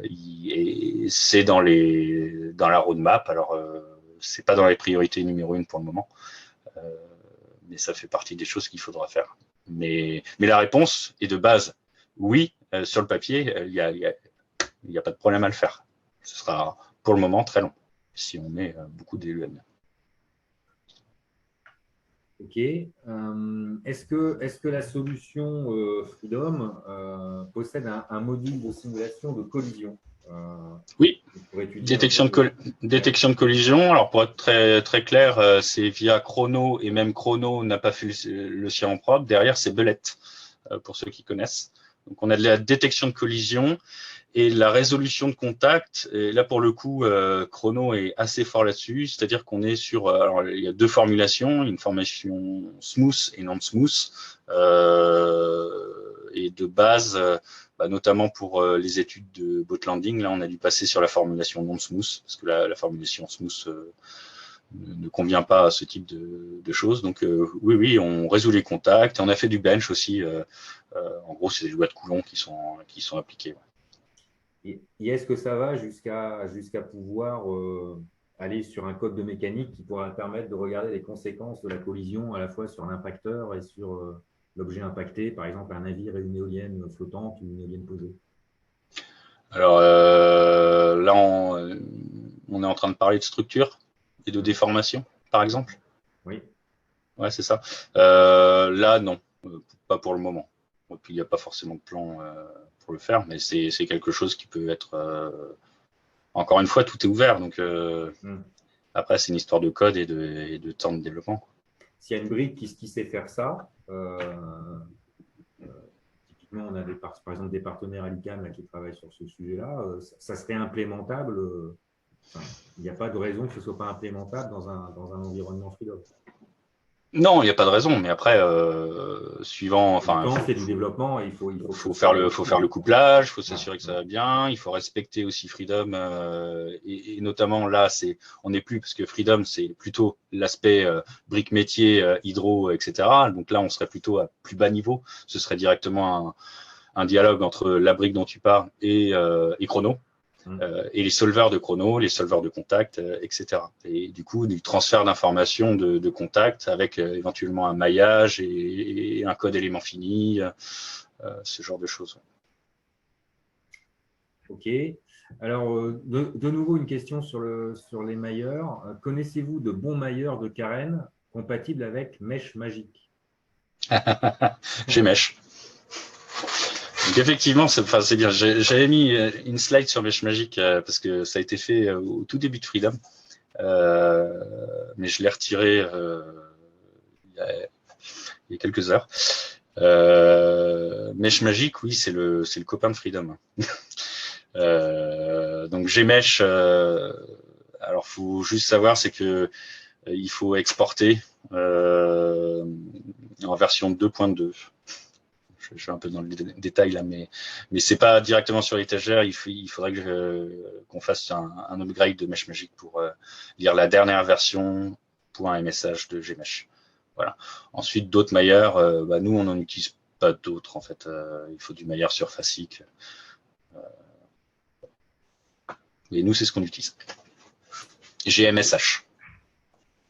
Et c'est dans la roadmap. Alors, c'est pas dans les priorités numéro 1 pour le moment, mais ça fait partie des choses qu'il faudra faire. Mais la réponse est de base oui. Sur le papier, il y a pas de problème à le faire. Ce sera pour le moment très long si on met beaucoup d'EUN. Ok. Est-ce que la solution Freedom possède un module de simulation de collision Oui, détection de collision. Alors pour être très, très clair, c'est via Chrono, et même Chrono n'a pas fait le sien en propre. Derrière, c'est Belette, pour ceux qui connaissent. Donc on a de la détection de collision et la résolution de contact. Et là, pour le coup, Chrono est assez fort là-dessus. C'est-à-dire qu'on est sur... alors, il y a deux formulations, une formulation smooth et non-smooth. Et de base, notamment pour les études de boat landing, là, on a dû passer sur la formulation non-smooth, parce que la formulation smooth ne convient pas à ce type de choses. Donc, oui, on résout les contacts. Et on a fait du bench aussi. En gros, c'est des lois de Coulomb qui sont appliquées. Ouais. Et est-ce que ça va jusqu'à pouvoir aller sur un code de mécanique qui pourra permettre de regarder les conséquences de la collision à la fois sur l'impacteur et sur l'objet impacté, par exemple un navire et une éolienne flottante ou une éolienne posée? Alors là, on est en train de parler de structure et de déformation, par exemple. Oui. Ouais, c'est ça. Là, non, pas pour le moment. Et puis, il n'y a pas forcément de plan pour le faire, mais c'est quelque chose qui peut être... encore une fois, tout est ouvert. Donc, après, c'est une histoire de code et de temps de développement. S'il y a une brique qui sait faire ça, typiquement, on a par exemple des partenaires à l'ICANN qui travaillent sur ce sujet-là, ça serait implémentable. Il n'y a pas de raison que ce ne soit pas implémentable dans un environnement Freedom. Non, il n'y a pas de raison, mais après, suivant, enfin, quand c'est du développement, il faut faire le couplage, il faut s'assurer que ça va bien, il faut respecter aussi Freedom, et notamment là, on n'est plus, parce que Freedom, c'est plutôt l'aspect brique métier, hydro, etc. Donc là, on serait plutôt à plus bas niveau, ce serait directement un dialogue entre la brique dont tu parles et Chrono. Et les solveurs de chrono, les solveurs de contact, etc. Et du coup, du transfert d'informations de contact avec éventuellement un maillage et un code élément fini, ce genre de choses. Ok. Alors, de nouveau, une question sur les mailleurs. Connaissez-vous de bons mailleurs de carène compatibles avec Mesh Magic? J'ai Mesh. Donc effectivement, c'est bien. J'avais mis une slide sur Mesh Magic parce que ça a été fait au tout début de Freedom, mais je l'ai retiré il y a quelques heures. Mesh Magic, oui, c'est le copain de Freedom. Donc Gmesh, alors faut juste savoir, c'est que il faut exporter en version 2.2. Je suis un peu dans le détail là, mais c'est pas directement sur l'étagère. Il faudrait qu'on fasse un upgrade de Mesh Magic pour lire la dernière version pour un MSH de Gmesh. Voilà. Ensuite, d'autres mailleurs, nous on n'en utilise pas d'autres en fait. Il faut du mailleur surfacique. Et nous, c'est ce qu'on utilise. GMSH,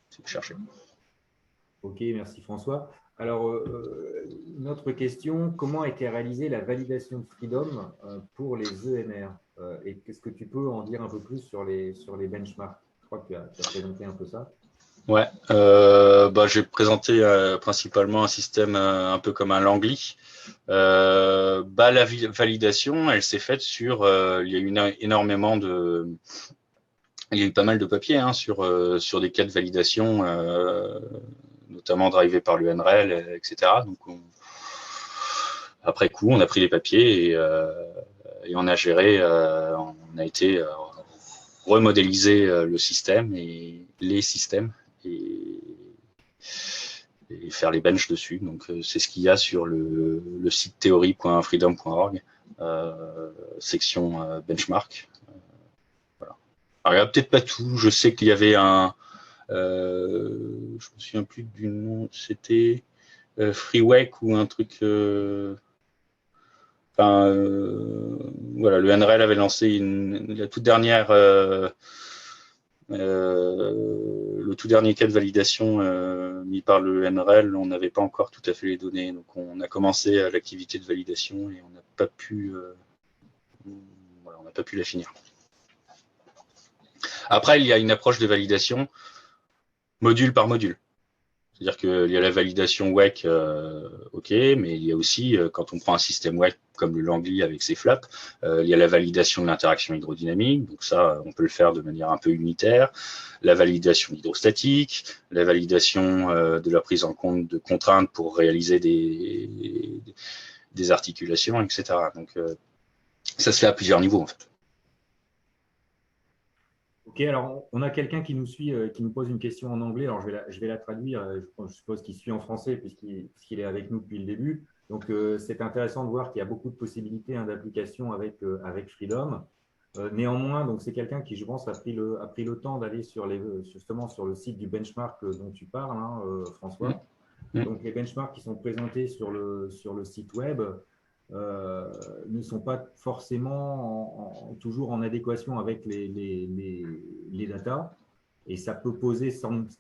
si vous cherchez. Ok, merci François. Alors, une autre question, comment a été réalisée la validation de Freedom pour les ENR? Et qu'est-ce que tu peux en dire un peu plus sur les benchmarks? Je crois que tu as présenté un peu ça. Ouais, j'ai présenté principalement un système un peu comme un Langley. La validation, elle s'est faite sur, il y a eu énormément il y a eu pas mal de papiers sur des cas de validation, notamment drivés par l'UNREL, etc. Donc, après coup, on a pris les papiers et on a géré, on a été remodéliser le système et les systèmes. et faire les benches dessus. Donc, c'est ce qu'il y a sur le site theory.freedom.org, section benchmark. Voilà. Alors, il n'y a peut-être pas tout. Je sais qu'il y avait je me souviens plus du nom, c'était FreeWake ou un truc. Voilà, le NREL avait lancé la toute dernière. Le tout dernier cas de validation mis par le NREL, on n'avait pas encore tout à fait les données. Donc, on a commencé l'activité de validation et on n'a pas pu, voilà, on n'a pas pu la finir. Après, il y a une approche de validation module par module. C'est-à-dire qu'il y a la validation WEC, OK, mais il y a aussi, quand on prend un système WEC comme le Langley avec ses flaps, il y a la validation de l'interaction hydrodynamique. Donc ça, on peut le faire de manière un peu unitaire. La validation hydrostatique, la validation de la prise en compte de contraintes pour réaliser des articulations, etc. Donc ça se fait à plusieurs niveaux, en fait. Ok, alors on a quelqu'un qui nous suit, qui nous pose une question en anglais. Alors je vais la traduire. Je suppose qu'il suit en français puisqu'il est avec nous depuis le début. Donc c'est intéressant de voir qu'il y a beaucoup de possibilités d'application avec Freedom. Néanmoins, donc c'est quelqu'un qui, je pense, a pris le temps d'aller justement sur le site du benchmark dont tu parles, hein, François. Donc les benchmarks qui sont présentés sur le site web ne sont pas forcément toujours en adéquation avec les datas. Et ça peut poser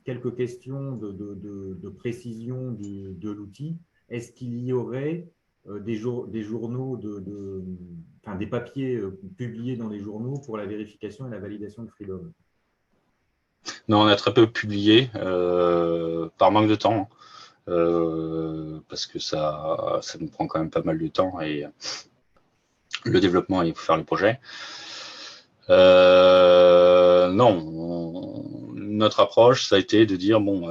quelques questions de précision de l'outil. Est-ce qu'il y aurait des journaux, enfin, des papiers publiés dans les journaux pour la vérification et la validation de Freedom? Non, on a très peu publié par manque de temps. Parce que ça nous prend quand même pas mal de temps et le développement et faire le projet. Non, notre approche, ça a été de dire, bon,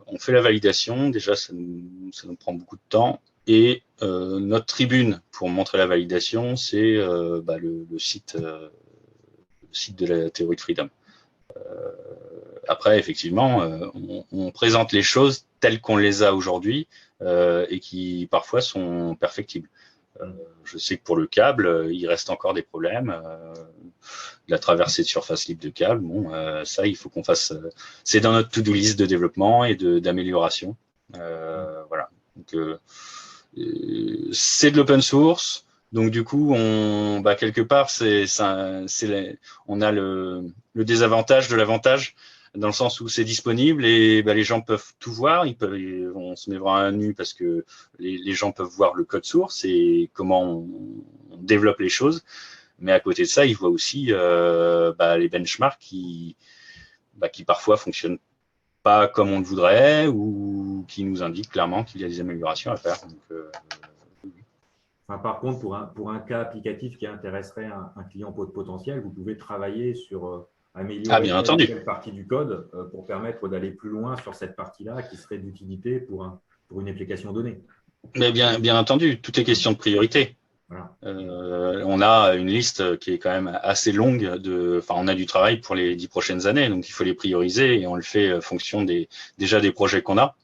on fait la validation, déjà ça nous prend beaucoup de temps, et notre tribune pour montrer la validation, c'est le site de la théorie de Freedom. Après, effectivement, on présente les choses telles qu'on les a aujourd'hui et qui parfois sont perfectibles. Je sais que pour le câble, il reste encore des problèmes. La traversée de surface libre de câble, bon, ça, il faut qu'on fasse. C'est dans notre to-do list de développement et d'amélioration. Voilà. Donc, c'est de l'open source. Donc, du coup, quelque part, on a le désavantage de l'avantage, dans le sens où c'est disponible et les gens peuvent tout voir. On se met vraiment à nu parce que les gens peuvent voir le code source et comment on développe les choses. Mais à côté de ça, ils voient aussi les benchmarks qui parfois fonctionnent pas comme on le voudrait ou qui nous indiquent clairement qu'il y a des améliorations à faire. Donc, Enfin, par contre, pour un cas applicatif qui intéresserait un client potentiel, vous pouvez travailler sur améliorer bien telle ou entendu. telle partie du code pour permettre d'aller plus loin sur cette partie-là qui serait d'utilité pour une application donnée. Mais bien entendu, tout est question de priorité. Voilà. On a une liste qui est quand même assez longue. On a du travail pour les 10 prochaines années, donc il faut les prioriser et on le fait en fonction déjà des projets qu'on a,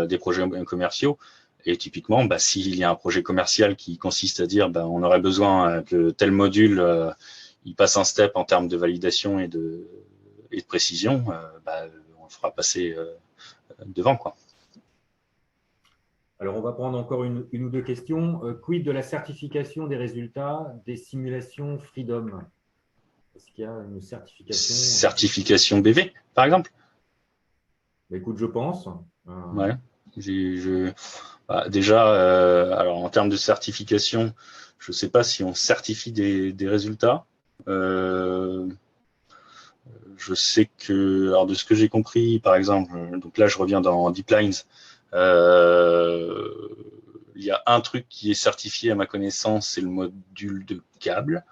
des projets commerciaux. Et typiquement, s'il y a un projet commercial qui consiste à dire on aurait besoin que tel module il passe un step en termes de validation et de précision, on le fera passer devant, quoi. Alors, on va prendre encore une ou deux questions. Quid de la certification des résultats des simulations Freedom? Est-ce qu'il y a une certification? Certification BV, par exemple? Écoute, je pense. Ouais. Déjà, alors en termes de certification, je ne sais pas si on certifie des résultats. Je sais que, alors de ce que j'ai compris, par exemple, donc là je reviens dans DeepLines, il y a un truc qui est certifié à ma connaissance, c'est le module de câble.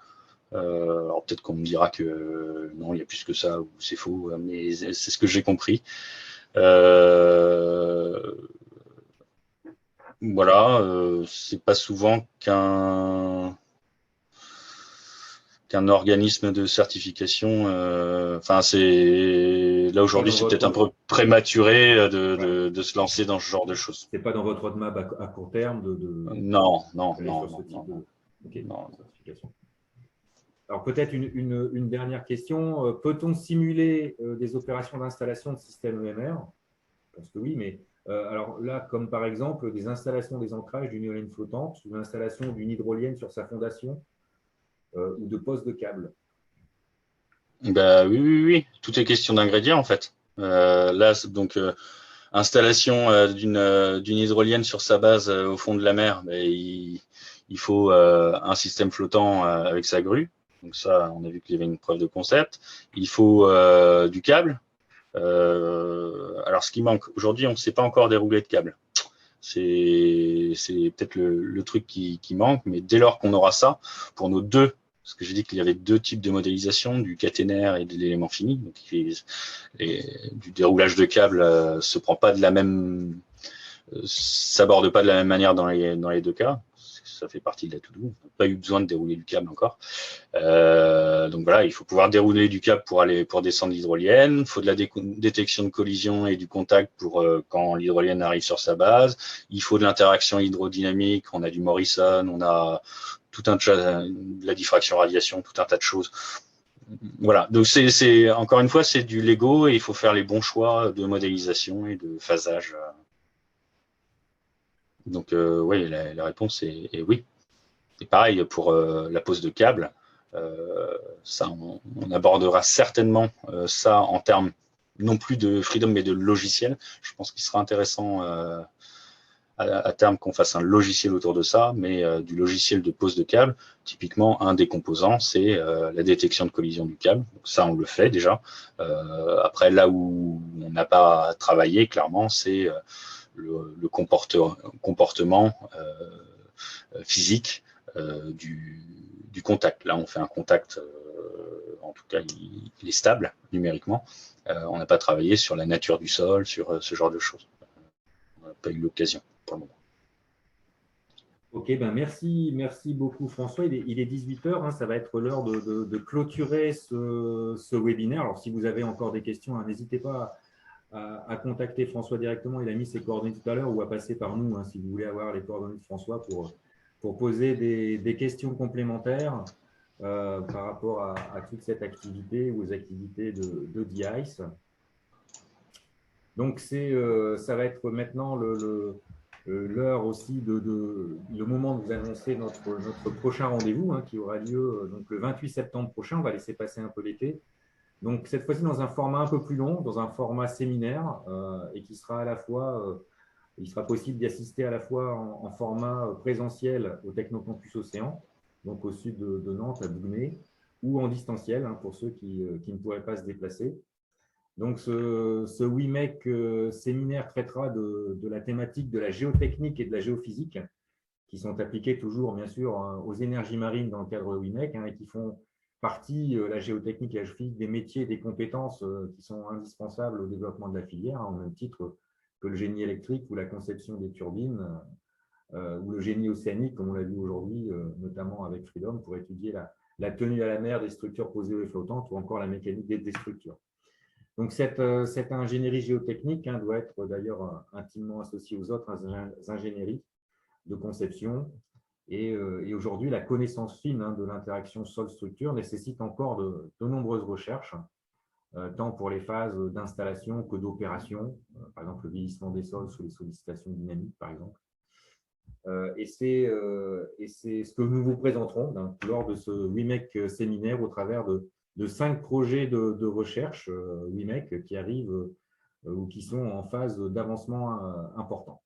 Alors peut-être qu'on me dira que non, il y a plus que ça ou c'est faux, mais c'est ce que j'ai compris. Voilà, c'est pas souvent qu'un qu'un organisme de certification. Enfin, là aujourd'hui, c'est peut-être un peu prématuré de se lancer dans ce genre de choses. C'est pas dans votre roadmap à court terme Non. Okay. Non. Alors peut-être une dernière question. Peut-on simuler des opérations d'installation de systèmes EMR? Je pense que oui, mais alors là, comme par exemple des installations des ancrages d'une éolienne flottante ou l'installation d'une hydrolienne sur sa fondation ou de postes de câbles. Bah, oui. Tout est question d'ingrédients en fait. Là, donc installation d'une hydrolienne sur sa base au fond de la mer, il faut un système flottant avec sa grue. Donc ça, on a vu qu'il y avait une preuve de concept. Il faut du câble. Alors ce qui manque aujourd'hui, on ne sait pas encore dérouler de câble. C'est peut-être le truc qui manque, mais dès lors qu'on aura ça, pour nos deux, parce que j'ai dit qu'il y avait deux types de modélisation, du caténaire et de l'élément fini, donc du déroulage de câble se prend pas de la même, s'aborde pas de la même manière dans les deux cas. Ça fait partie de la to-do. On n'a pas eu besoin de dérouler du câble encore. Donc voilà, il faut pouvoir dérouler du câble pour descendre l'hydrolienne. Il faut de la détection de collision et du contact pour quand l'hydrolienne arrive sur sa base. Il faut de l'interaction hydrodynamique. On a du Morrison, on a tout un tas de la diffraction radiation, tout un tas de choses. Voilà. Donc encore une fois, c'est du Lego et il faut faire les bons choix de modélisation et de phasage. Donc oui, la réponse est oui. Et pareil pour la pose de câble. Ça, on abordera certainement ça en termes non plus de Freedom mais de logiciel. Je pense qu'il sera intéressant à terme qu'on fasse un logiciel autour de ça, mais du logiciel de pose de câble. Typiquement, un des composants, c'est la détection de collision du câble. Donc ça, on le fait déjà. Après, là où on n'a pas travaillé, clairement, c'est le comportement physique du contact. Là, on fait un contact, en tout cas, il est stable numériquement. On n'a pas travaillé sur la nature du sol, sur ce genre de choses. On n'a pas eu l'occasion pour le moment. Ok, ben merci beaucoup François. Il est 18h, hein, ça va être l'heure de clôturer ce webinaire. Alors si vous avez encore des questions, hein, n'hésitez pas à contacter François directement. Il a mis ses coordonnées tout à l'heure ou à passer par nous hein, si vous voulez avoir les coordonnées de François pour poser des questions complémentaires par rapport à toute cette activité ou aux activités de DICE. Donc, ça va être maintenant l'heure aussi le moment de vous annoncer notre prochain rendez-vous hein, qui aura lieu donc, le 28 septembre prochain. On va laisser passer un peu l'été. Donc, cette fois-ci, dans un format un peu plus long, dans un format séminaire et qui sera à la fois, il sera possible d'y assister à la fois en format présentiel au Technocampus Océan, donc au sud de Nantes, à Bougnay, ou en distanciel hein, pour ceux qui ne pourraient pas se déplacer. Donc, ce WIMEC séminaire traitera de la thématique de la géotechnique et de la géophysique, qui sont appliquées toujours, bien sûr, aux énergies marines dans le cadre de WIMEC, hein, et qui font partie, la géotechnique et la géophysique, des métiers et des compétences qui sont indispensables au développement de la filière, hein, au même titre que le génie électrique ou la conception des turbines, ou le génie océanique, comme on l'a vu aujourd'hui, notamment avec Freedom, pour étudier la tenue à la mer des structures posées et flottantes, ou encore la mécanique des structures. Donc, cette ingénierie géotechnique hein, doit être d'ailleurs intimement associée aux autres ingénieries de conception. Et aujourd'hui, la connaissance fine hein, de l'interaction sol-structure nécessite encore de nombreuses recherches, tant pour les phases d'installation que d'opération, par exemple le vieillissement des sols sous les sollicitations dynamiques, par exemple. Et c'est ce que nous vous présenterons donc, lors de ce WIMEC séminaire au travers de 5 projets de recherche WIMEC qui arrivent ou qui sont en phase d'avancement important.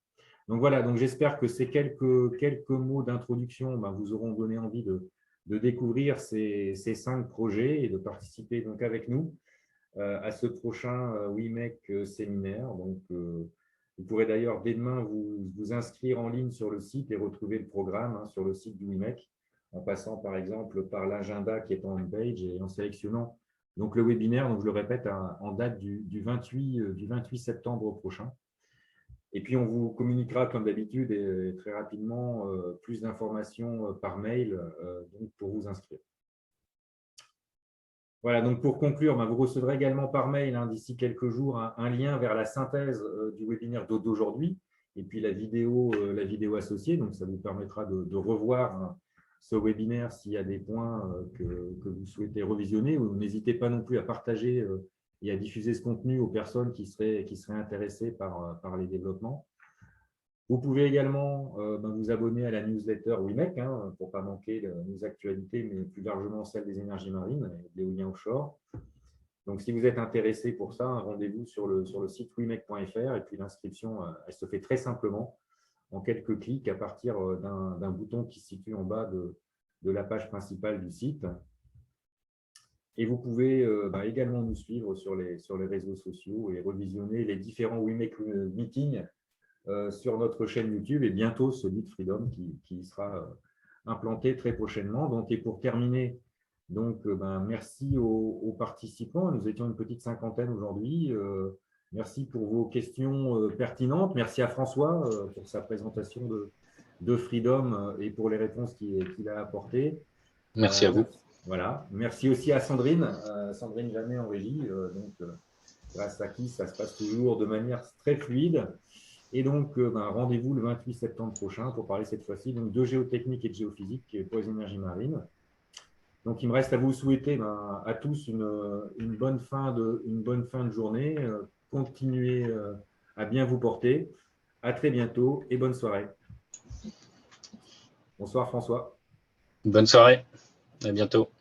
Donc voilà, donc j'espère que ces quelques mots d'introduction vous auront donné envie de découvrir ces 5 projets et de participer donc avec nous à ce prochain WIMEC séminaire. Donc, vous pourrez d'ailleurs dès demain vous inscrire en ligne sur le site et retrouver le programme hein, sur le site du WIMEC en passant par exemple par l'agenda qui est en homepage et en sélectionnant donc, le webinaire, donc je le répète, en date du 28 septembre prochain. Et puis, on vous communiquera comme d'habitude et très rapidement plus d'informations par mail donc pour vous inscrire. Voilà, donc pour conclure, vous recevrez également par mail d'ici quelques jours un lien vers la synthèse du webinaire d'aujourd'hui et puis la vidéo associée. Donc, ça vous permettra de revoir ce webinaire s'il y a des points que vous souhaitez revisionner. Ou n'hésitez pas non plus à partager et à diffuser ce contenu aux personnes qui seraient intéressées par les développements. Vous pouvez également vous abonner à la newsletter WIMEC pour ne pas manquer nos actualités, mais plus largement celles des énergies marines et de l'éolien offshore. Donc, si vous êtes intéressé pour ça, rendez-vous sur le site wimec.fr et puis l'inscription, elle se fait très simplement en quelques clics à partir d'un bouton qui se situe en bas de la page principale du site. Et vous pouvez également nous suivre sur les réseaux sociaux et revisionner les différents WIMEC meetings sur notre chaîne YouTube et bientôt celui de Freedom qui sera implanté très prochainement. Donc, et pour terminer, donc, merci aux participants. Nous étions une petite cinquantaine aujourd'hui. Merci pour vos questions pertinentes. Merci à François pour sa présentation de Freedom et pour les réponses qu'il a apportées. Merci à vous. Voilà. Merci aussi à Sandrine Jamais en régie. Grâce à qui ça se passe toujours de manière très fluide. Et donc, rendez-vous le 28 septembre prochain pour parler cette fois-ci de géotechnique et de géophysique pour les énergies marines. Donc, il me reste à vous souhaiter à tous une bonne fin de journée. Continuez à bien vous porter. À très bientôt et bonne soirée. Bonsoir François. Bonne soirée. À bientôt.